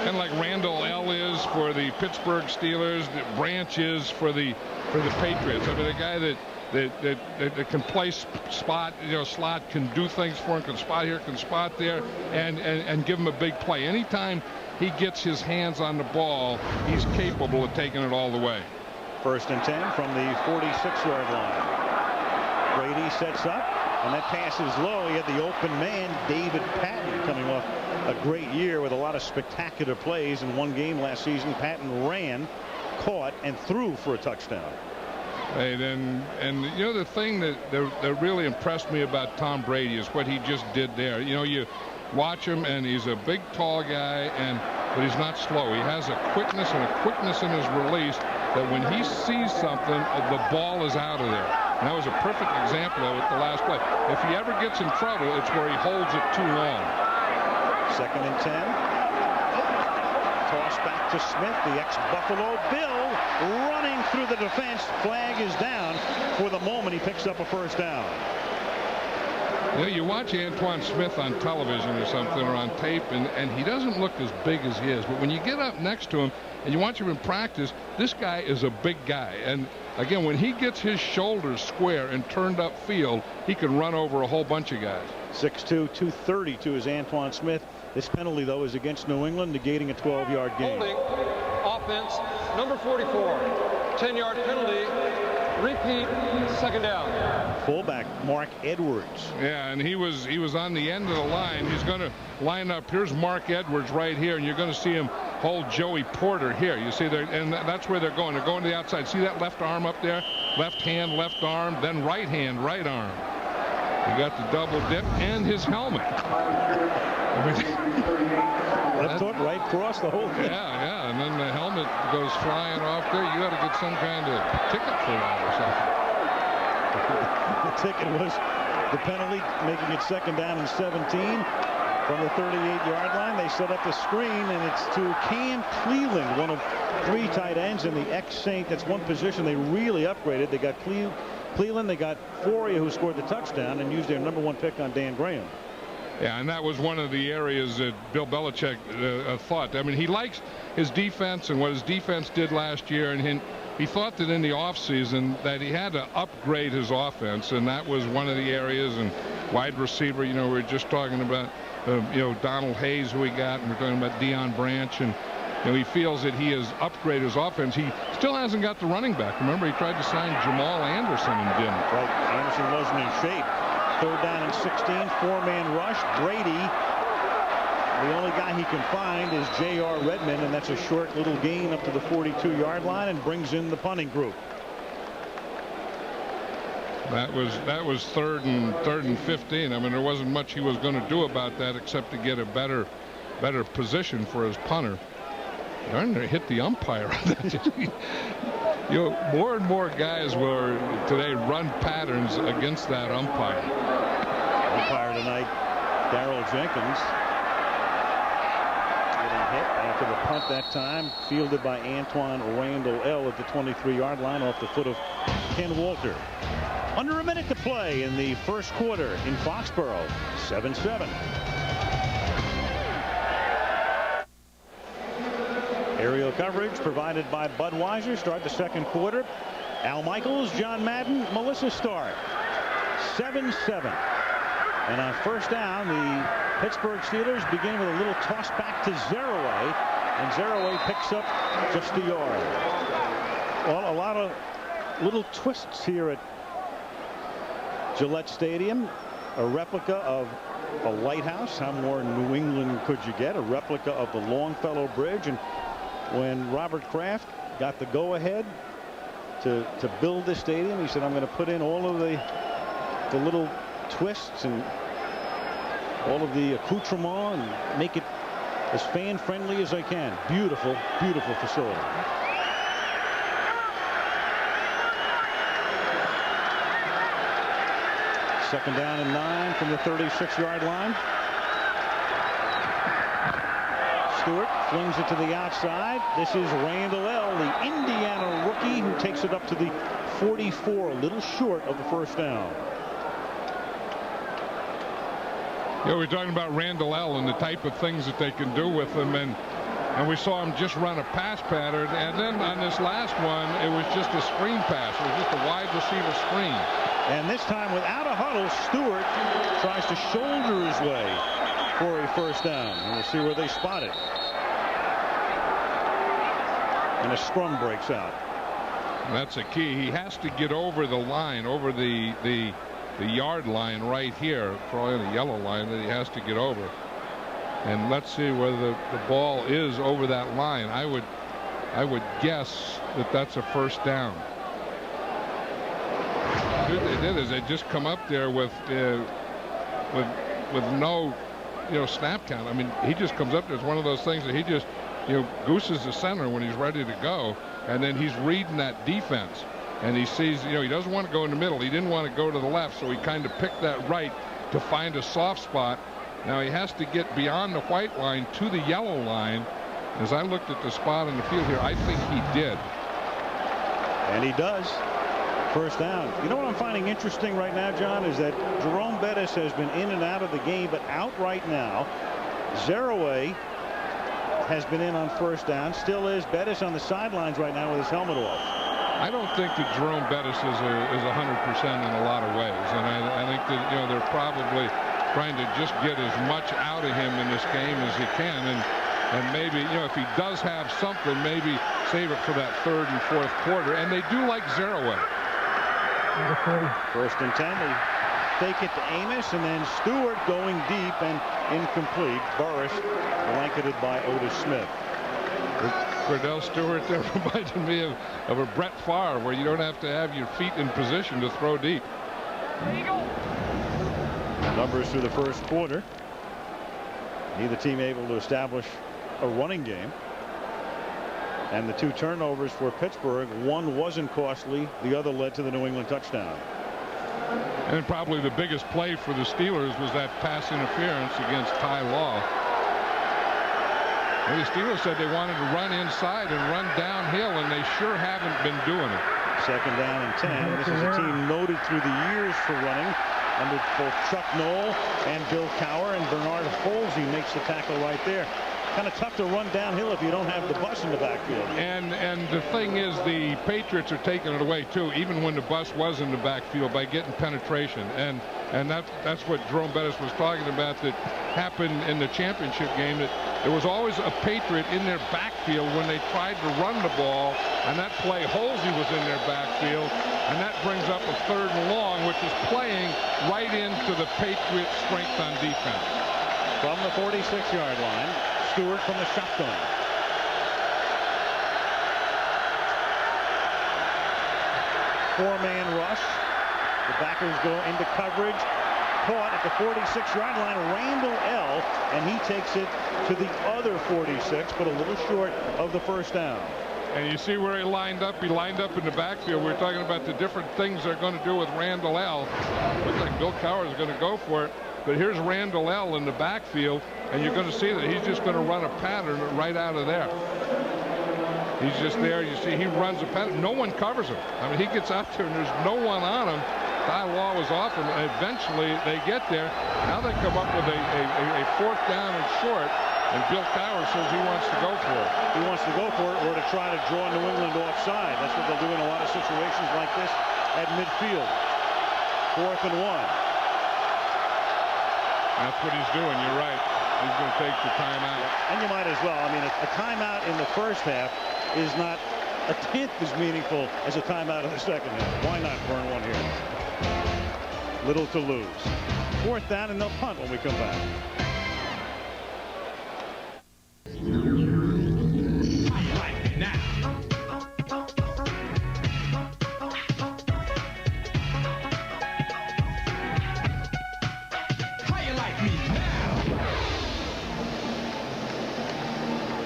kind of like Randall L. is for the Pittsburgh Steelers. Branch is for the Patriots. I mean, a guy that can play spot, you know, slot, can do things for him, can spot here, can spot there, and give him a big play. Anytime he gets his hands on the ball, he's capable of taking it all the way. 1st and 10 from the 46-yard line. Brady sets up. And that pass is low. He had the open man, David Patton, coming off a great year with a lot of spectacular plays. In one game last season, Patton ran, caught, and threw for a touchdown. And you know, the thing that really impressed me about Tom Brady is what he just did there. You know, you watch him, and he's a big, tall guy, but he's not slow. He has a quickness in his release that when he sees something, the ball is out of there. And that was a perfect example of it the last play. If he ever gets in trouble, it's where he holds it too long. 2nd and 10. Toss back to Smith, the ex-Buffalo Bill, running through the defense. Flag is down. For the moment, he picks up a 1st down. You know, you watch Antoine Smith on television or something, or on tape, and he doesn't look as big as he is. But when you get up next to him and you watch him in practice, this guy is a big guy. And again, when he gets his shoulders square and turned up field, he can run over a whole bunch of guys. 6'2", 232 is Antoine Smith. This penalty, though, is against New England, negating a 12-yard gain. Holding, offense, number 44, 10-yard penalty. Repeat, 2nd down. Fullback Mark Edwards. Yeah, and he was on the end of the line. He's going to line up. Here's Mark Edwards right here, and you're going to see him hold Joey Porter here. You see there, and that's where they're going. They're going to the outside. See that left arm up there? Left hand, left arm, then right hand, right arm. He got the double dip and his helmet. Left hook, right cross, the whole thing. Yeah, and then the helmet goes flying off there. You got to get some kind of ticket for that or something. The ticket was the penalty, making it 2nd down and 17. From the 38-yard line, they set up the screen, and it's to Cam Cleveland, one of 3 tight ends in the ex-Saint. That's one position they really upgraded. They got Cleveland, they got Foria, who scored the touchdown and used their #1 pick on Dan Graham. Yeah, and that was one of the areas that Bill Belichick thought. I mean, he likes his defense and what his defense did last year, and he thought that in the offseason that he had to upgrade his offense, and that was one of the areas. And wide receiver, we were just talking about, Donald Hayes, who he got, and we're talking about Deion Branch, and he feels that he has upgraded his offense. He still hasn't got the running back. Remember, he tried to sign Jamal Anderson and didn't. Right, Anderson wasn't in shape. 3rd down and 16, 4-man rush. Brady, the only guy he can find is J.R. Redmond, and that's a short little gain up to the 42-yard line and brings in the punting group. That was third and 15. I mean, there wasn't much he was going to do about that except to get a better position for his punter. Darn, they hit the umpire. More and more guys will today run patterns against that umpire. Umpire tonight, Darrell Jenkins, getting hit after the punt that time, fielded by Antoine Randall L. at the 23-yard line off the foot of Ken Walter. Under a minute to play in the first quarter in Foxboro. 7-7. Aerial coverage provided by Budweiser. Start the second quarter. Al Michaels, John Madden, Melissa Stark. 7-7. And on first down, the Pittsburgh Steelers begin with a little toss back to Zeraway, and Zeraway picks up just a yard. Well, a lot of little twists here at Gillette Stadium. A replica of a lighthouse. How more New England could you get? A replica of the Longfellow Bridge. And when Robert Kraft got the go-ahead to build this stadium, he said, I'm going to put in all of the little twists and all of the accoutrement and make it as fan-friendly as I can. Beautiful, beautiful facility. Second down and 9 from the 36-yard line. Stewart flings it to the outside. This is Randall L., the Indiana rookie, who takes it up to the 44, a little short of the first down. We're talking about Randall L. and the type of things that they can do with him, and we saw him just run a pass pattern, and then on this last one, it was just a screen pass. It was just a wide receiver screen. And this time, without a huddle, Stewart tries to shoulder his way for a first down. And we'll see where they spot it. And a scrum breaks out. And that's a key. He has to get over the line, over the yard line right here, probably the yellow line that he has to get over. And let's see whether the ball is over that line. I would guess that that's a first down. What they did is they just come up there with no snap count. I mean, he just comes up there. It's one of those things that he just gooses the center when he's ready to go, and then he's reading that defense, and he sees he doesn't want to go in the middle. He didn't want to go to the left, so he kind of picked that right to find a soft spot. Now he has to get beyond the white line to the yellow line. As I looked at the spot on the field here, I think he did. And he does. First down. You know what I'm finding interesting right now, John, is that Jerome Bettis has been in and out of the game, but out right now. Zeraway has been in on first down. Still is. Bettis on the sidelines right now with his helmet off. I don't think that Jerome Bettis is 100% in a lot of ways, and I think that they're probably trying to just get as much out of him in this game as he can, and maybe if he does have something, maybe save it for that third and fourth quarter. And they do like Zeraway. First and 10. They fake it to Amos, and then Stewart going deep and incomplete. Burris blanketed by Otis Smith. Cordell Stewart there reminded me of a Brett Favre, where you don't have to have your feet in position to throw deep. Numbers through the first quarter. Neither team able to establish a running game. And the 2 turnovers for Pittsburgh, one wasn't costly, the other led to the New England touchdown. And probably the biggest play for the Steelers was that pass interference against Ty Law. And the Steelers said they wanted to run inside and run downhill, and they sure haven't been doing it. Second down and 10. This is a team noted through the years for running under both Chuck Noll and Bill Cowher, and Bernard Holsey makes the tackle right there. Kind of tough to run downhill if you don't have the bus in the backfield. And the thing is, the Patriots are taking it away too, even when the bus was in the backfield, by getting penetration. And that's what Jerome Bettis was talking about, that happened in the championship game, that there was always a Patriot in their backfield when they tried to run the ball, and that play Holsey was in their backfield, and that brings up a 3rd and long, which is playing right into the Patriots' strength on defense. From the 46-yard line, Stewart from the shotgun. Four-man rush. The backers go into coverage. Caught at the 46-yard line, Randall L., and he takes it to the other 46, but a little short of the first down. And you see where he lined up. He lined up in the backfield. We're talking about the different things they're going to do with Randall L. Looks like Bill Cowher is going to go for it. But here's Randall L. in the backfield, and you're going to see that he's just going to run a pattern right out of there. He's just there. You see, he runs a pattern. No one covers him. I mean, he gets out there, and there's no one on him. Ty Law was off him, and eventually they get there. Now they come up with a 4th down and short, and Bill Cowher says he wants to go for it. He wants to go for it, or to try to draw New England offside. That's what they'll do in a lot of situations like this at midfield. 4th and 1. That's what he's doing. You're right. He's going to take the timeout. And you might as well. I mean, a timeout in the first half is not a tenth as meaningful as a timeout in the second half. Why not burn one here? Little to lose. 4th down, and they'll punt when we come back.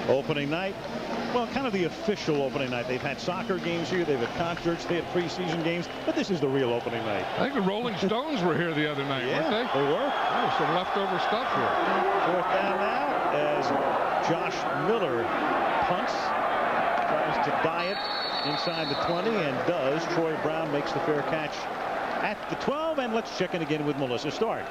Opening night, well, kind of the official opening night. They've had soccer games here, they've had concerts, they had preseason games, but this is the real opening night. I think the Rolling Stones were here the other night, weren't they? They were. There's some leftover stuff here. 4th down now as Josh Miller punts, tries to die it inside the 20, and does. Troy Brown makes the fair catch at the 12, and let's check in again with Melissa Stark.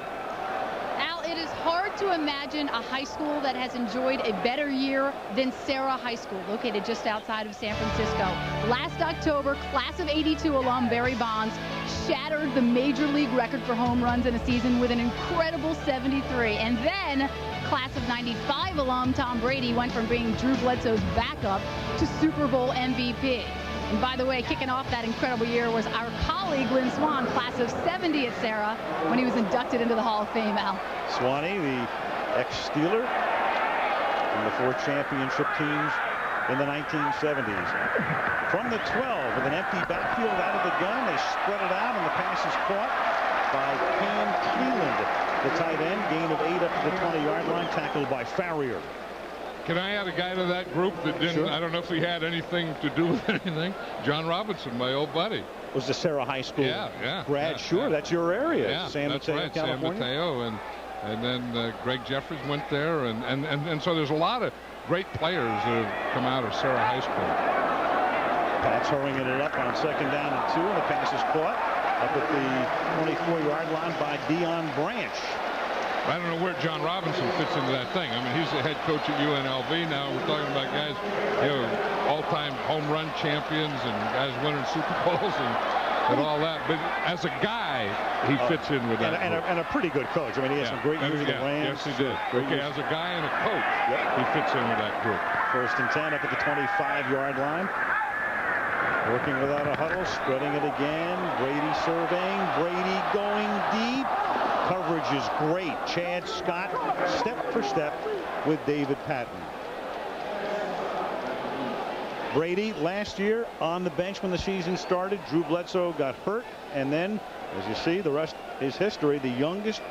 It is hard to imagine a high school that has enjoyed a better year than Sarah High School, located just outside of San Francisco. Last October, class of '82 alum Barry Bonds shattered the major league record for home runs in a season with an incredible 73. And then class of '95 alum Tom Brady went from being Drew Bledsoe's backup to Super Bowl MVP. And by the way, kicking off that incredible year was our colleague Lynn Swan, class of '70 at Sarah, when he was inducted into the Hall of Fame, Al. Swanee, the ex-Steeler, and the 4 championship teams in the 1970s. From the 12, with an empty backfield out of the gun, they spread it out, and the pass is caught by Cam Cleland, the tight end. Gain of 8 up to the 20-yard line, tackled by Farrier. Can I add a guy to that group that didn't, sure. I don't know if he had anything to do with anything. John Robinson, my old buddy. Was the Sarah High School grad? Yeah, sure, that's your area. Yeah, San that's Mateo, right, California. San Mateo, and then Greg Jeffries went there, and so there's a lot of great players that have come out of Sarah High School. Pats hurrying it up on 2nd down and 2, and the pass is caught up at the 24-yard line by Deion Branch. I don't know where John Robinson fits into that thing. I mean, he's the head coach at UNLV now. We're talking about guys, all-time home run champions and guys winning Super Bowls and all that. But as a guy, he fits in with that. And a pretty good coach. I mean, he has some great years in the Rams. Yes, he did. Okay, as a guy and a coach, he fits in with that group. 1st and 10 up at the 25-yard line. Working without a huddle, spreading it again. Brady surveying. Brady going deep. Coverage is great. Chad Scott, step for step with David Patton. Brady last year on the bench when the season started. Drew Bledsoe got hurt, and then, as you see, the rest is history. The youngest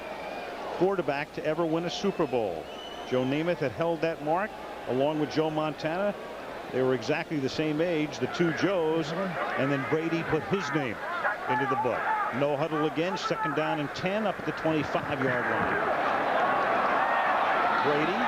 quarterback to ever win a Super Bowl. Joe Namath had held that mark along with Joe Montana. They were exactly the same age, the two Joes, and then Brady put his name into the book. No huddle again. 2nd down and 10 up at the 25-yard line. Brady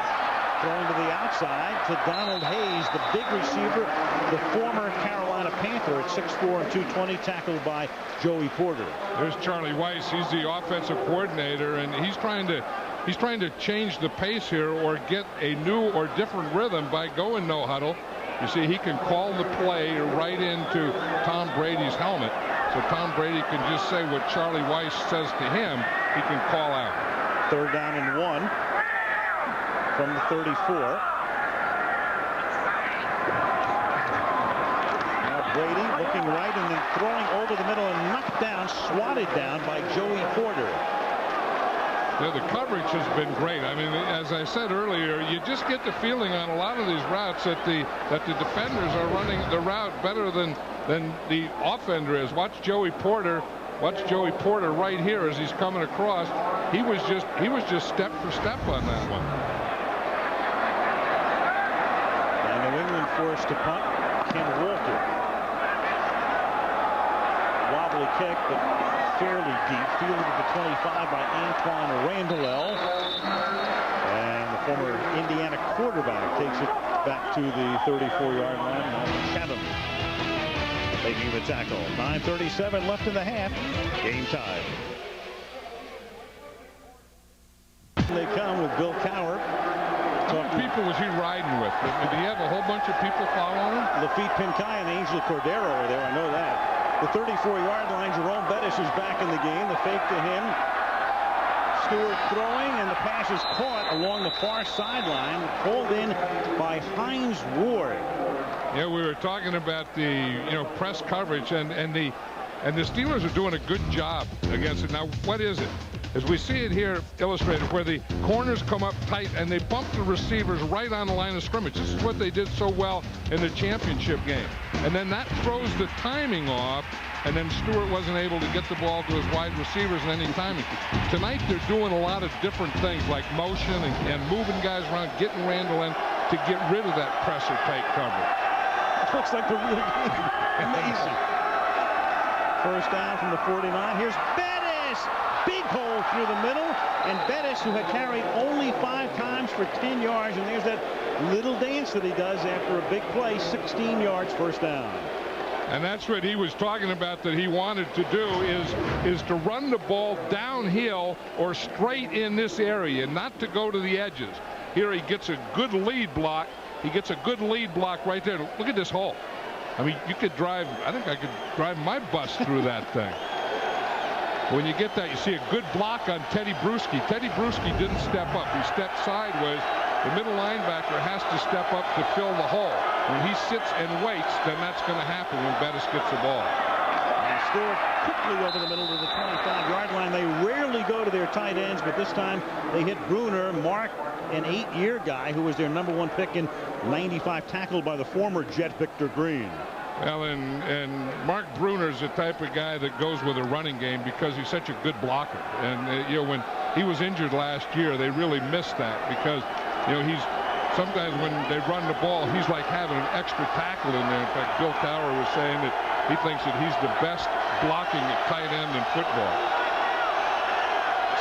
throwing to the outside to Donald Hayes, the big receiver, the former Carolina Panther at 6'4" and 220, tackled by Joey Porter. There's Charlie Weiss. He's the offensive coordinator, and he's trying to change the pace here or get a new or different rhythm by going no huddle. You see, he can call the play right into Tom Brady's helmet, so Tom Brady can just say what Charlie Weiss says to him. He can call out. 3rd down and 1 from the 34. Now Brady looking right and then throwing over the middle and knocked down, swatted down by Joey Porter. Yeah, the coverage has been great. I mean, as I said earlier, you just get the feeling on a lot of these routes that the defenders are running the route better than the offender is. Watch Joey Porter. Watch Joey Porter right here as he's coming across. He was just step for step on that one. And New England forced to punt. Ken Walter. Wobbly kick, but fairly deep. Fielded at the 25 by Antoine Randall. And the former Indiana quarterback takes it back to the 34-yard line. Now Chatham making the tackle. 9:37 left in the half. Game time. They come with Bill Cowher. What people was he riding with? Did he have a whole bunch of people following him? Lafitte Pincay and Angel Cordero are there. I know that. The 34-yard line, Jerome Bettis is back in the game. The fake to him. Stewart throwing, and the pass is caught along the far sideline, pulled in by Hines Ward. Yeah, we were talking about the press coverage, and the Steelers are doing a good job against it. Now, what is it? As we see it here illustrated, where the corners come up tight and they bump the receivers right on the line of scrimmage. This is what they did so well in the championship game. And then that throws the timing off, and then Stewart wasn't able to get the ball to his wide receivers in any timing. Tonight they're doing a lot of different things like motion and moving guys around, getting Randall in to get rid of that presser tight coverage. It looks like the real game. Amazing. 1st down from the 49. Here's Bettis. Big hole through the middle, and Bettis, who had carried only 5 times for 10 yards, and there's that little dance that he does after a big play. 16 yards, 1st down. And that's what he was talking about that he wanted to do is to run the ball downhill or straight in this area, not to go to the edges. Here he gets a good lead block. He gets a good lead block right there. Look at this hole. I mean, you could drive, I think I could drive my bus through that thing. When you get that, you see a good block on Teddy Bruschi. Teddy Bruschi didn't step up. He stepped sideways. The middle linebacker has to step up to fill the hole. When he sits and waits, then that's going to happen when Bettis gets the ball. And Stewart quickly over the middle to the 25-yard line. They rarely go to their tight ends, but this time they hit Bruner. Mark, an 8-year guy who was their #1 pick in '95, tackled by the former Jet Victor Green. Well, and Mark Bruner's the type of guy that goes with a running game because he's such a good blocker. And when he was injured last year, they really missed that because he's sometimes when they run the ball, he's like having an extra tackle in there. In fact, Bill Cowher was saying that he thinks that he's the best blocking at tight end in football.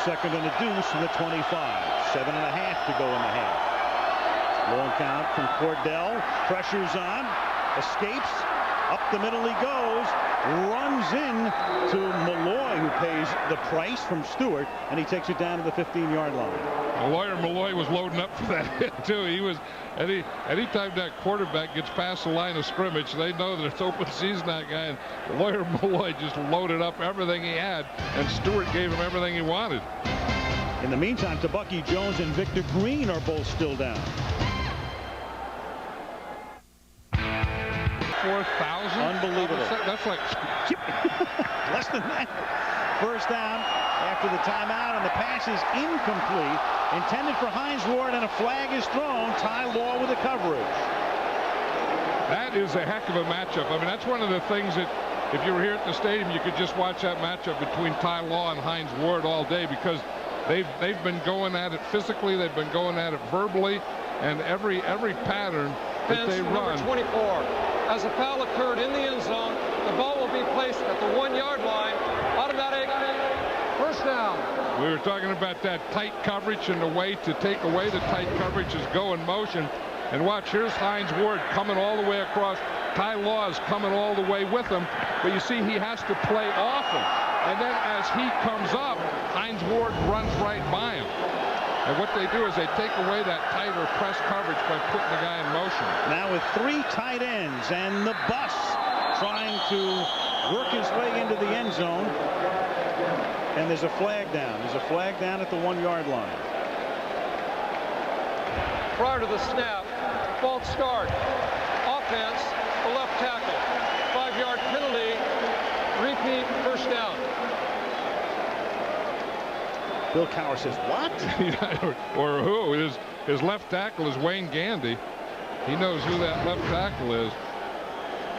2nd and a deuce from the 25. 7.5 to go in the half. Long count from Cordell. Pressure's on. Escapes. Up the middle he goes, runs in to Malloy, who pays the price from Stewart, and he takes it down to the 15-yard line. Malloy was loading up for that hit, too. He was, anytime that quarterback gets past the line of scrimmage, they know that it's open season, that guy, and Malloy just loaded up everything he had, and Stewart gave him everything he wanted. In the meantime, Tabucky Jones and Victor Green are both still down. 4,000? Unbelievable. That's like less than that. 1st down after the timeout, and the pass is incomplete. Intended for Hines Ward, and a flag is thrown. Ty Law with the coverage. That is a heck of a matchup. I mean, that's one of the things that if you were here at the stadium, you could just watch that matchup between Ty Law and Hines Ward all day because they've been going at it physically, they've been going at it verbally, and every pattern that they run. Number 24. As a foul occurred in the end zone, The ball will be placed at the 1-yard line. Automatic first down. We were talking about that tight coverage, and the way to take away the tight coverage is go in motion. And watch, here's Hines Ward coming all the way across. Ty Law is coming all the way with him. But you see, he has to play off him. And then as he comes up, Hines Ward runs right by him. And what they do is they take away that tighter press coverage by putting the guy in motion. Now with 3 tight ends and the bus trying to work his way into the end zone. And there's a flag down. There's a flag down at the 1-yard line. Prior to the snap, false start. Offense, the left tackle. 5-yard penalty. Repeat, first down. Bill Cowher says, what? Or who? His left tackle is Wayne Gandy. He knows who that left tackle is.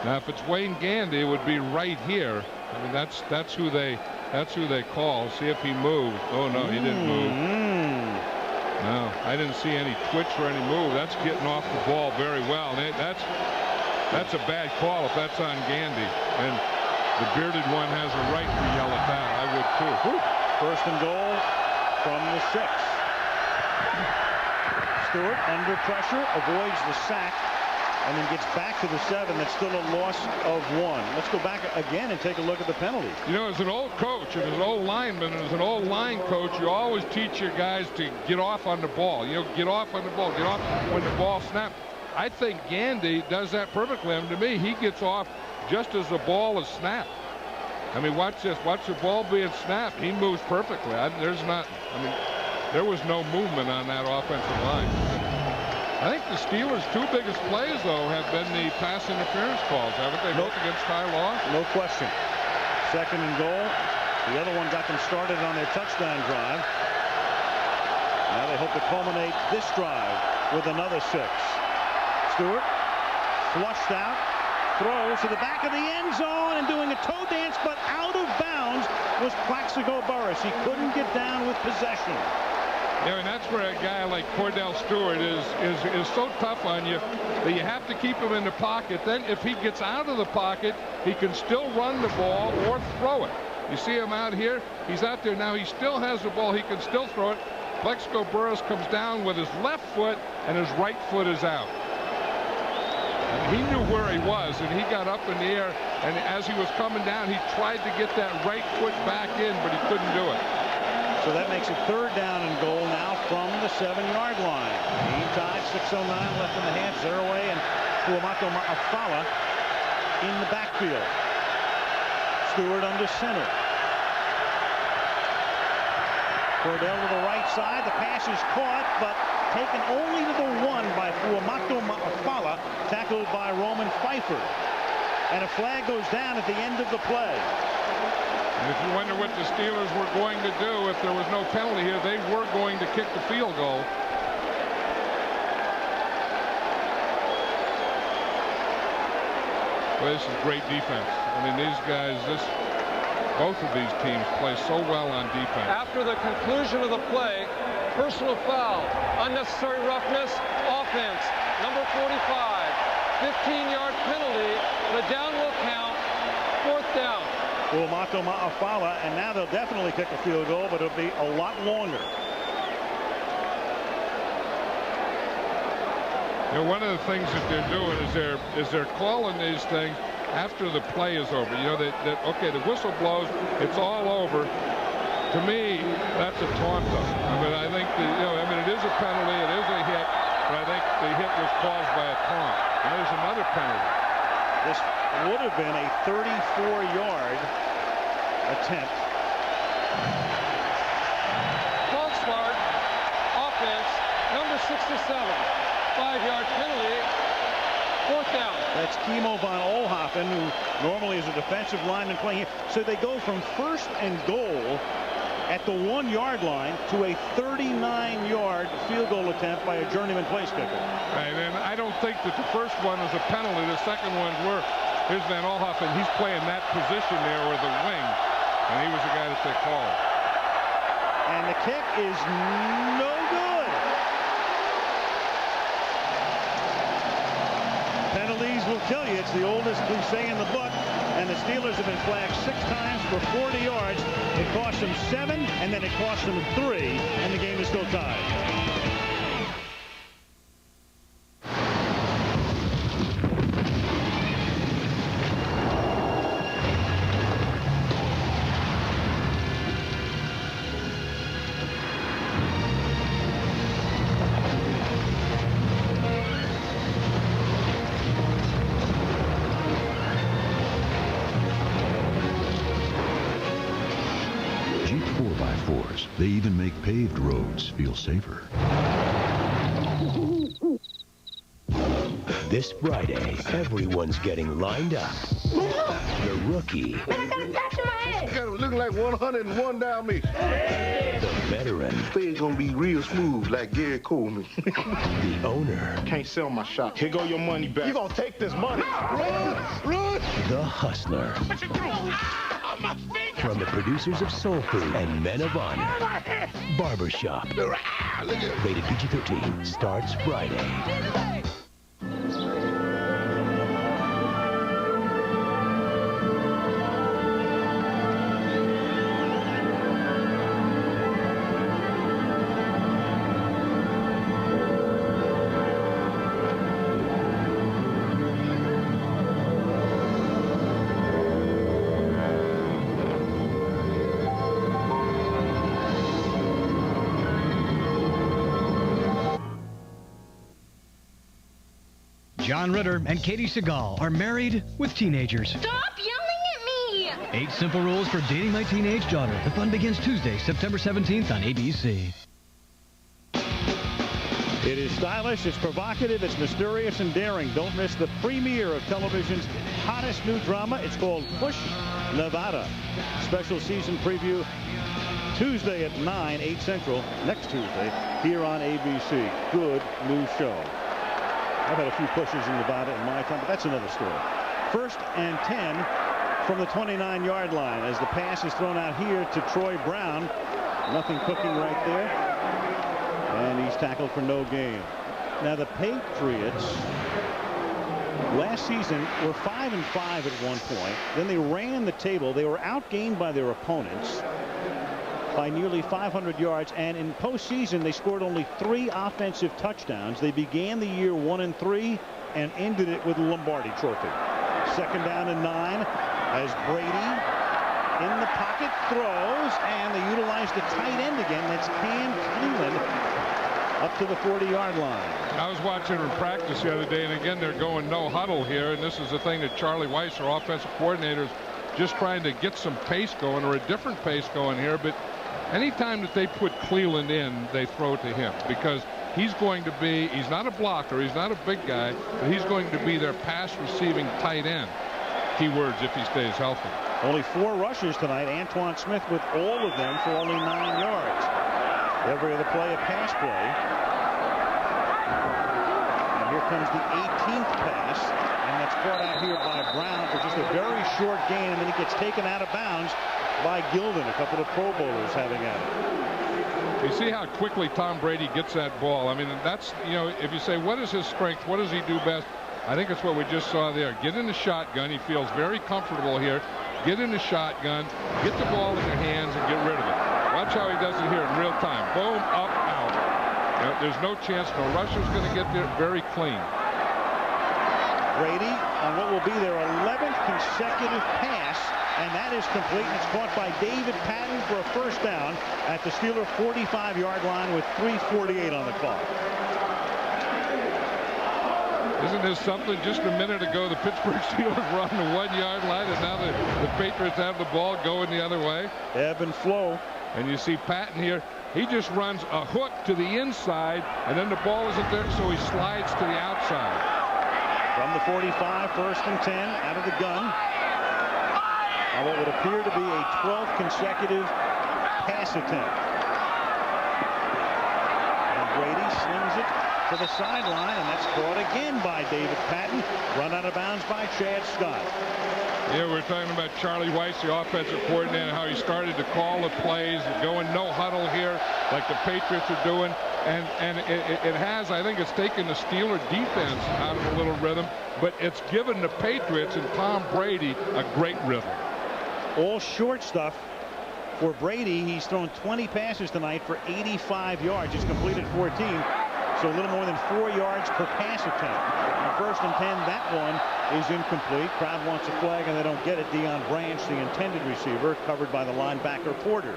Now, if it's Wayne Gandy, it would be right here. I mean, that's who they call. See if he moved. Oh no, he didn't move. No, I didn't see any twitch or any move. That's getting off the ball very well. And that's a bad call if that's on Gandy. And the bearded one has a right to yell at that. I would too. First and goal from the 6. Stewart under pressure, avoids the sack, and then gets back to the 7. That's still a loss of 1. Let's go back again and take a look at the penalty. You know, as an old coach and as an old lineman and as an old line coach, you always teach your guys to get off on the ball. You know, get off on the ball. Get off when the ball snaps. I think Gandy does that perfectly. I mean, to me, he gets off just as the ball is snapped. I mean, watch this. Watch the ball being snapped. He moves perfectly. There was no movement on that offensive line. I think the Steelers' 2 biggest plays, though, have been the pass interference calls, haven't they? Both against Ty Law? No question. Second and goal. The other one got them started on their touchdown drive. Now they hope to culminate this drive with another 6. Stewart flushed out, throws to the back of the end zone and doing a toe dance, but out of bounds was Plaxico Burress. He couldn't get down with possession. Yeah, and that's where a guy like Cordell Stewart is so tough on you that you have to keep him in the pocket. Then if he gets out of the pocket, he can still run the ball or throw it. You see him out here? He's out there now. He still has the ball. He can still throw it. Plaxico Burress comes down with his left foot, and his right foot is out. He knew where he was, and he got up in the air, and as he was coming down, he tried to get that right foot back in, but he couldn't do it. So that makes it 3rd down and goal now from the 7-yard line. Meantime, 6:09 left in the half. Zeraway and Fuamato Ma'afala in the backfield. Stewart under center. Cordell to the right side. The pass is caught, but taken only to the 1 by Fuamato Ma'afala, tackled by Roman Pfeiffer. And a flag goes down at the end of the play. And if you wonder what the Steelers were going to do if there was no penalty here, they were going to kick the field goal. Well, this is great defense. I mean, these guys, both of these teams play so well on defense. After the conclusion of the play, personal foul, unnecessary roughness, offense, number 45, 15-yard penalty, the down will count, 4th down. Fuamato Ma'afala, and now they'll definitely kick a field goal, but it'll be a lot longer. You know, one of the things that they're doing is they're calling these things after the play is over. You know, okay, the whistle blows, it's all over. To me, that's a taunt, though. I mean, I think it is a penalty, it is a hit, but I think the hit was caused by a taunt. And there's another penalty. This would have been a 34-yard attempt. False start, offense, number 67, 5-yard penalty, 4th down. That's Kimo von Oelhoffen, who normally is a defensive lineman playing here. So they go from 1st and goal at the 1-yard line to a 39-yard field goal attempt by a journeyman place kicker. Right, and I don't think that the first one was a penalty. The second ones were. Here's Van Oelhoffen. He's playing that position there, or the wing, and he was the guy that they called. And the kick is no good. Penalties will tell you, it's the oldest cliche in the book, and the Steelers have been flagged 6 times for 40 yards. It cost them 7, and then it cost them 3, and the game is still tied. They even make paved roads feel safer. This Friday, everyone's getting lined up. The rookie. Man, I got a patch on my head. You got it looking like 101 down me. The veteran. Things gonna be real smooth like Gary Coleman. The owner. Can't sell my shop. Here go your money back. You gonna take this money. Run! The hustler. From the producers of Soul Food and Men of Honor, Barbershop. Rated PG-13. Starts Friday. John Ritter and Katie Seagal are married with teenagers. Stop yelling at me! 8 simple rules for dating my teenage daughter. The fun begins Tuesday, September 17th on ABC. It is stylish, it's provocative, it's mysterious and daring. Don't miss the premiere of television's hottest new drama. It's called Push, Nevada. Special season preview Tuesday at 9, 8 Central, next Tuesday, here on ABC. Good new show. I've had a few pushes in Nevada in my time, but that's another story. 1st and 10 from the 29-yard line as the pass is thrown out here to Troy Brown. Nothing cooking right there. And he's tackled for no gain. Now the Patriots last season were 5-5 at one point. Then they ran the table. They were outgained by their opponents by nearly 500 yards, and in postseason they scored only 3 offensive touchdowns. They began the year 1-3 and ended it with the Lombardi Trophy. 2nd down and 9 as Brady in the pocket throws, and they utilize the tight end again. That's Cam Cleveland up to the 40-yard line. I was watching in practice the other day, and again they're going no huddle here, and this is the thing that Charlie Weiss, our offensive coordinator, is just trying to get some pace going, or a different pace going here. But anytime that they put Cleveland in, they throw to him, because he's going to be, he's not a blocker, he's not a big guy, but he's going to be their pass receiving tight end. Keywords if he stays healthy. Only 4 rushes tonight. Antoine Smith with all of them for only 9 yards. Every other play a pass play. And here comes the 18th pass, and that's caught out here by Brown for just a very short gain, and then he gets taken out of bounds by Gilden. A couple of Pro Bowlers having at it. You see how quickly Tom Brady gets that ball. I mean, that's, you know, if you say what is his strength, what does he do best, I think it's what we just saw there. Get in the shotgun. He feels very comfortable here. Get in the shotgun, get the ball in your hands, and get rid of it. Watch how he does it here in real time. Boom, up, out. You know, there's no chance no rusher's going to get there. Very clean. Brady on what will be their 11th consecutive pass, and that is complete. It's caught by David Patton for a 1st down at the Steeler 45-yard line with 3:48 on the clock. Isn't this something? Just a minute ago, the Pittsburgh Steelers were on the 1-yard line, and now the Patriots have the ball going the other way. Ebb and flow. And you see Patton here. He just runs a hook to the inside, and then the ball isn't there, so he slides to the outside. From the 45, 1st and 10, out of the gun. On what would appear to be a 12th consecutive pass attempt. And Brady slings it to the sideline, and that's caught again by David Patton. Run out of bounds by Chad Scott. Yeah, we're talking about Charlie Weiss, the offensive coordinator, how he started to call the plays, going no huddle here like the Patriots are doing. And it has, I think it's taken the Steeler defense out of a little rhythm, but it's given the Patriots and Tom Brady a great rhythm. All short stuff for Brady. He's thrown 20 passes tonight for 85 yards. He's completed 14, so a little more than 4 yards per pass attempt. On 1st and 10, that one is incomplete. Crowd wants a flag, and they don't get it. Deion Branch, the intended receiver, covered by the linebacker Porter.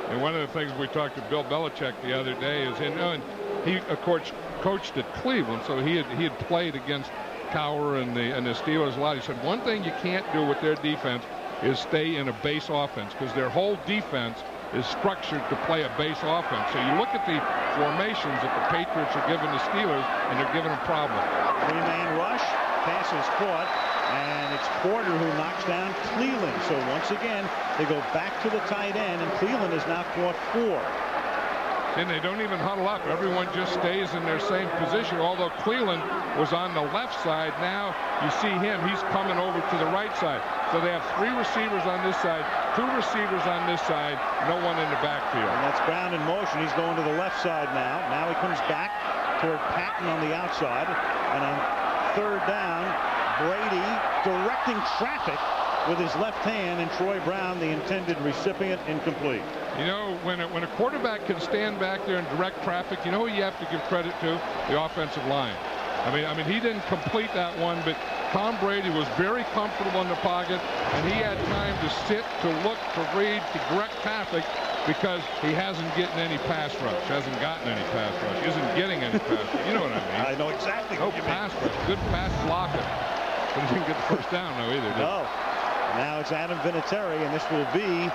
And one of the things we talked to Bill Belichick the other day is, and he of course coached at Cleveland, so he had played against Cowher and the Steelers a lot. He said one thing you can't do with their defense is stay in a base offense, because their whole defense is structured to play a base offense. So you look at the formations that the Patriots are giving the Steelers, and they're giving them problems. 3-man rush, pass is caught, and it's Porter who knocks down Cleveland. So once again, they go back to the tight end, and Cleveland has now caught 4. And they don't even huddle up. Everyone just stays in their same position. Although Cleveland was on the left side, now you see him. He's coming over to the right side. So they have 3 receivers on this side, 2 receivers on this side, no one in the backfield. And that's Brown in motion. He's going to the left side now. Now he comes back toward Patton on the outside. And on 3rd down, Brady directing traffic with his left hand, and Troy Brown, the intended recipient, incomplete. You know, when a quarterback can stand back there and direct traffic, you know who you have to give credit to? The offensive line. I mean, he didn't complete that one, but Tom Brady was very comfortable in the pocket, and he had time to sit, to look, to read, to direct traffic, because he hasn't gotten any pass rush, isn't getting any pass rush. You know what I mean? I know exactly no what you pass mean. rush, good pass blocking. But he didn't get the first down, though, either, did he? No. Now it's Adam Vinatieri, and this will be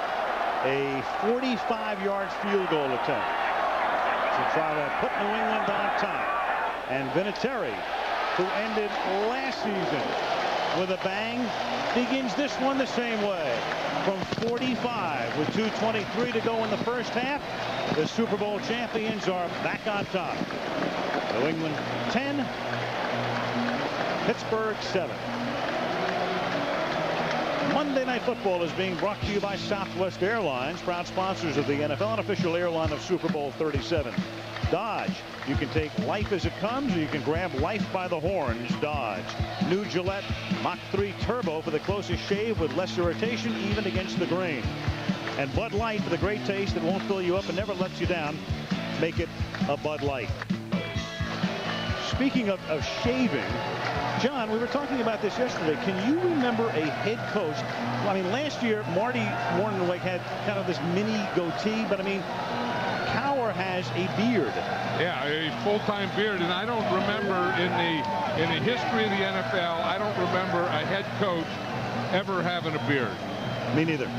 a 45-yard field goal attempt to try to put New England on top. And Vinatieri, who ended last season with a bang, begins this one the same way. From 45 with 2:23 to go in the first half, the Super Bowl champions are back on top. New England 10, Pittsburgh 7. Monday Night Football is being brought to you by Southwest Airlines, proud sponsors of the NFL and official airline of Super Bowl 37. Dodge, you can take life as it comes, or you can grab life by the horns. Dodge. New Gillette Mach 3 Turbo for the closest shave with less irritation, even against the grain. And Bud Light for the great taste that won't fill you up and never lets you down. Make it a Bud Light. Speaking of shaving, John, we were talking about this yesterday. Can you remember a head coach? Well, I mean, last year, Marty Mornhinweg had kind of this mini goatee, but I mean, Cowher has a beard. Yeah, a full-time beard, and I don't remember in the history of the NFL, I don't remember a head coach ever having a beard. Me neither.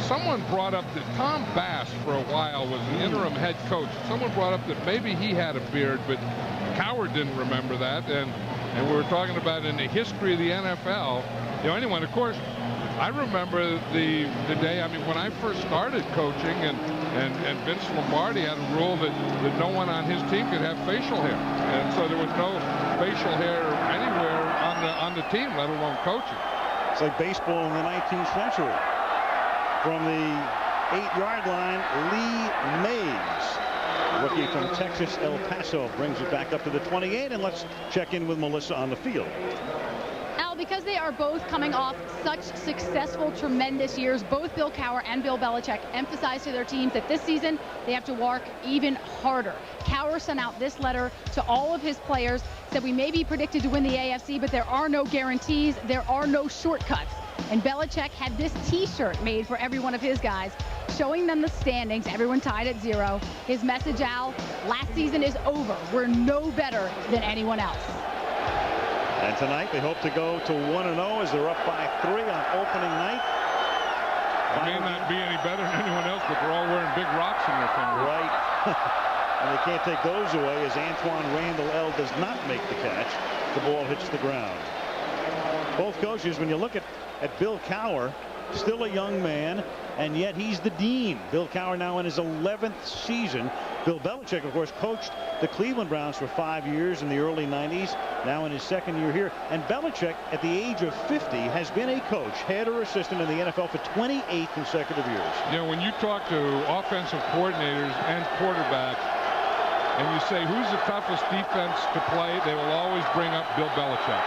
Someone brought up that Tom Bass for a while was the interim head coach. Someone brought up that maybe he had a beard, but Cowher didn't remember that. And we were talking about in the history of the NFL, you know, anyone, of course, I remember the day, I mean, when I first started coaching, and Vince Lombardi had a rule that no one on his team could have facial hair. And so there was no facial hair anywhere on the team, let alone coaching. It's like baseball in the 19th century. From the 8-yard line, Lee Mays, rookie from Texas, El Paso, brings it back up to the 28. And let's check in with Melissa on the field. Al, because they are both coming off such successful, tremendous years, both Bill Cowher and Bill Belichick emphasized to their teams that this season they have to work even harder. Cowher sent out this letter to all of his players, said we may be predicted to win the AFC, but there are no guarantees, there are no shortcuts. And Belichick had this T-shirt made for every one of his guys, showing them the standings, everyone tied at 0. His message, Al, last season is over. We're no better than anyone else. And tonight they hope to go to 1-0 as they're up by 3 on opening night. They may not be any better than anyone else, but they're all wearing big rocks in their fingers. Right. And they can't take those away as Antoine Randall L. does not make the catch. The ball hits the ground. Both coaches, when you look at Bill Cowher, still a young man, and yet he's the dean. Bill Cowher now in his 11th season. Bill Belichick, of course, coached the Cleveland Browns for 5 years in the early 90s, now in his 2nd year here. And Belichick, at the age of 50, has been a coach, head or assistant in the NFL for 28 consecutive years. You know, when you talk to offensive coordinators and quarterbacks, and you say who's the toughest defense to play, they will always bring up Bill Belichick.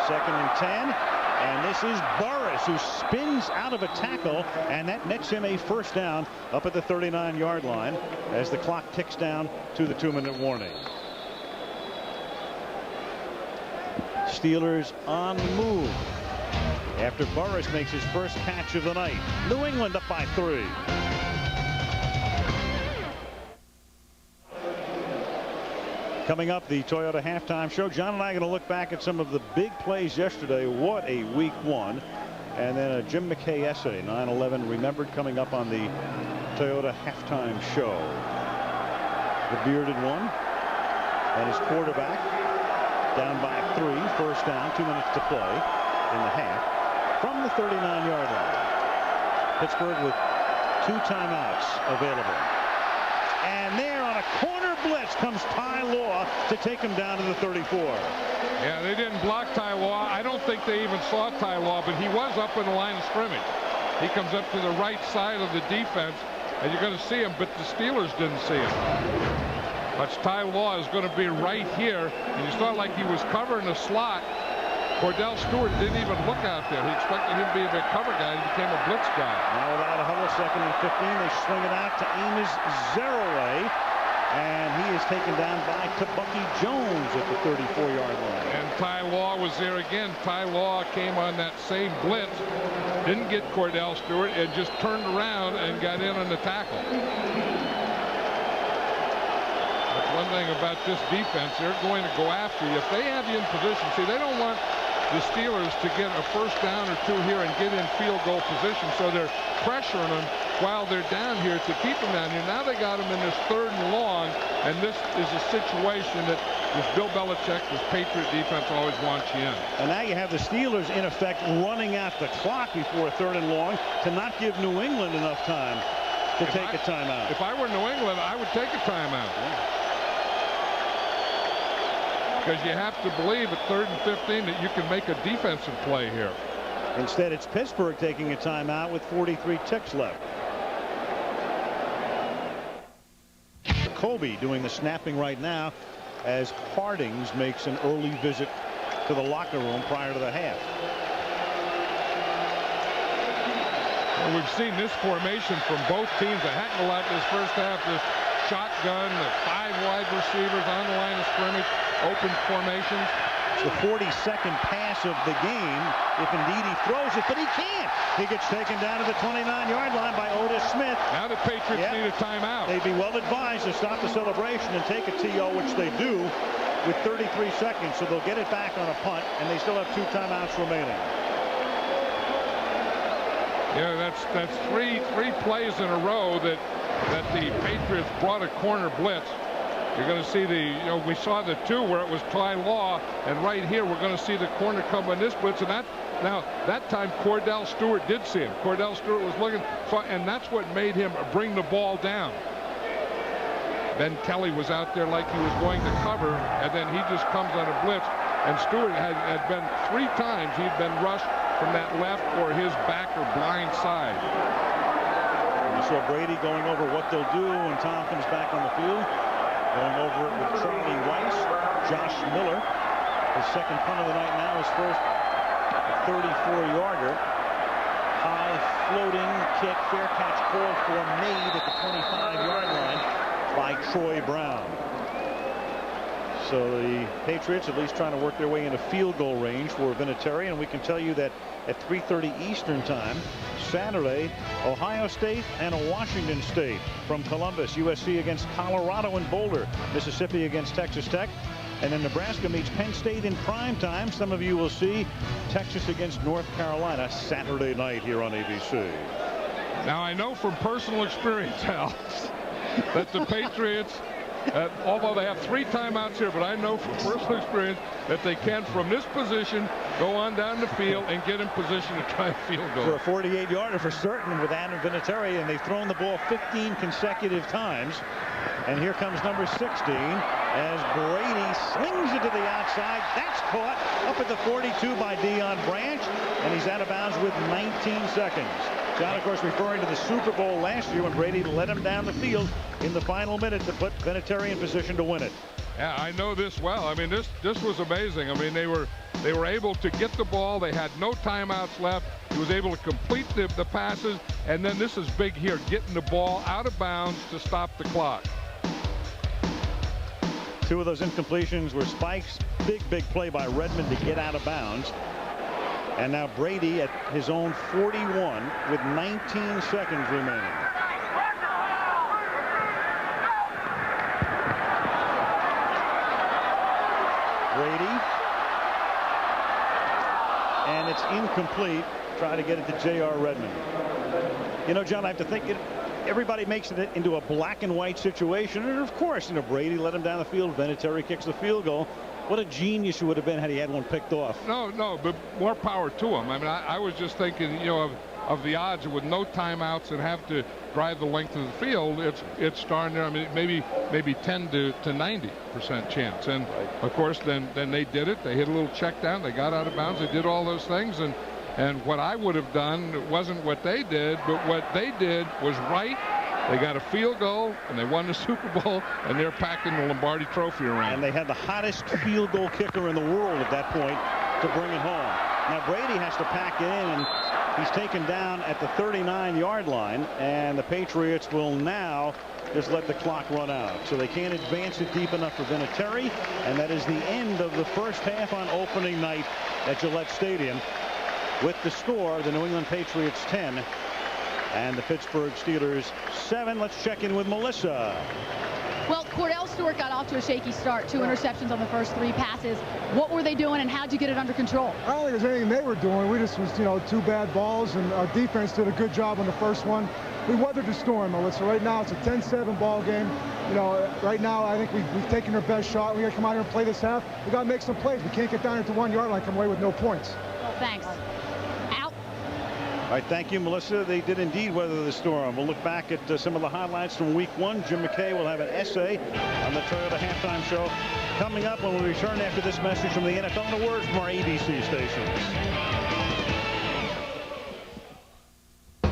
2nd and 10. And this is Burris, who spins out of a tackle, and that nets him a first down up at the 39-yard line as the clock ticks down to the 2-minute warning. Steelers on the move after Burris makes his first catch of the night. New England up by 3. Coming up, the Toyota halftime show. John and I are going to look back at some of the big plays yesterday. What a week 1. And then a Jim McKay essay, 9/11 remembered, coming up on the Toyota halftime show. The bearded one and his quarterback down by 3. First down, 2 minutes to play in the half from the 39-yard line. Pittsburgh with 2 timeouts available. And there on a corner blitz comes Ty Law to take him down to the 34. Yeah, they didn't block Ty Law. I don't think they even saw Ty Law, but he was up in the line of scrimmage. He comes up to the right side of the defense, and you're going to see him, but the Steelers didn't see him. But Ty Law is going to be right here, and you saw like he was covering the slot. Cordell Stewart didn't even look out there. He expected him to be a big cover guy. He became a blitz guy. Now without a huddle, 2nd and 15. They swing it out to Amos Zeraway. And he is taken down by Tabucky Jones at the 34-yard line. And Ty Law was there again. Ty Law came on that same blitz. Didn't get Cordell Stewart and just turned around and got in on the tackle. That's one thing about this defense. They're going to go after you. If they have you in position, see, they don't want the Steelers to get a first down or 2 here and get in field goal position, so they're pressuring them while they're down here to keep them down here. Now they got them in this 3rd and long, and this is a situation that this Bill Belichick, this Patriot defense, always wants you in. And now you have the Steelers, in effect, running out the clock before 3rd and long to not give New England enough time to take a timeout. If I were New England, I would take a timeout. Yeah. Because you have to believe at 3rd and 15 that you can make a defensive play here. Instead, it's Pittsburgh taking a timeout with 43 ticks left. Colby doing the snapping right now as Hardings makes an early visit to the locker room prior to the half. Well, we've seen this formation from both teams a heck of a lot this first half. This shotgun, the 5 wide receivers on the line of scrimmage, open formations. It's the 42nd pass of the game, if indeed he throws it, but he can't. He gets taken down to the 29-yard line by Otis Smith. Now the Patriots need a timeout. They'd be well advised to stop the celebration and take a TO, which they do with 33 seconds, so they'll get it back on a punt, and they still have 2 timeouts remaining. Yeah, that's three plays in a row that the Patriots brought a corner blitz. You're going to see we saw the 2 where it was Ty Law, and right here we're going to see the corner come on this blitz, and that time Cordell Stewart did see him. Cordell Stewart was looking, and that's what made him bring the ball down. Ben Kelly was out there like he was going to cover, and then he just comes on a blitz, and Stewart had been 3 times he'd been rushed from that left or his back or blind side. You saw Brady going over what they'll do when Tom comes back on the field. Going over it with Charlie Weiss, Josh Miller. His second punt of the night now, his first 34-yarder. High floating kick, fair catch called for, made at the 25-yard line by Troy Brown. So the Patriots at least trying to work their way into field goal range for Vinatieri, and we can tell you that at 3:30 Eastern time Saturday, Ohio State and Washington State from Columbus, USC against Colorado and Boulder, Mississippi against Texas Tech, and then Nebraska meets Penn State in prime time. Some of you will see Texas against North Carolina Saturday night here on ABC. Now I know from personal experience, Al, that the Patriots, although they have 3 timeouts here, but I know from personal experience that they can, from this position, go on down the field and get in position to try a field goal. For a 48-yarder for certain with Adam Vinatieri, and they've thrown the ball 15 consecutive times. And here comes number 16 as Brady slings it to the outside. That's caught up at the 42 by Deion Branch, and he's out of bounds with 19 seconds. John, of course, referring to the Super Bowl last year when Brady led him down the field in the final minute to put Vinatieri in position to win it. Yeah, I know this well. I mean, this was amazing. I mean, they were able to get the ball. They had no timeouts left. He was able to complete the passes, and then this is big here, getting the ball out of bounds to stop the clock. Two of those incompletions were spikes. Big play by Redmond to get out of bounds. And now Brady at his own 41 with 19 seconds remaining. Brady. And it's incomplete. Try to get it to J.R. Redmond. You know, John, I have to think everybody makes it into a black and white situation. And of course, you know, Brady let him down the field. Vinatieri kicks the field goal. What a genius he would have been had he had one picked off. No, but more power to him. I mean, I was just thinking, you know, of the odds with no timeouts and have to drive the length of the field. It's starting there. I mean, maybe 10 to 90% chance. And of course, then they did it. They hit a little check down. They got out of bounds. They did all those things. And what I would have done wasn't what they did, but what they did was right. They got a field goal, and they won the Super Bowl, and they're packing the Lombardi Trophy around. And they had the hottest field goal kicker in the world at that point to bring it home. Now Brady has to pack it in, and he's taken down at the 39-yard line, and the Patriots will now just let the clock run out. So they can't advance it deep enough for Vinatieri, and that is the end of the first half on opening night at Gillette Stadium. With the score, the New England Patriots 10 and the Pittsburgh Steelers 7. Let's check in with Melissa. Well, Cordell Stewart got off to a shaky start. 2 interceptions on the first 3 passes. What were they doing, and how'd you get it under control? I don't think there's anything they were doing. We just was, 2 bad balls, and our defense did a good job on the first one. We weathered the storm, Melissa. Right now, it's a 10-7 ball game. Right now, I think we've taken our best shot. We got to come out here and play this half. We got to make some plays. We can't get down here to 1-yard line, come away with no points. Well, thanks. All right, thank you, Melissa. They did indeed weather the storm. We'll look back at some of the highlights from week 1. Jim McKay will have an essay on the Toyota halftime show coming up when we return after this message from the NFL and the words from our ABC stations.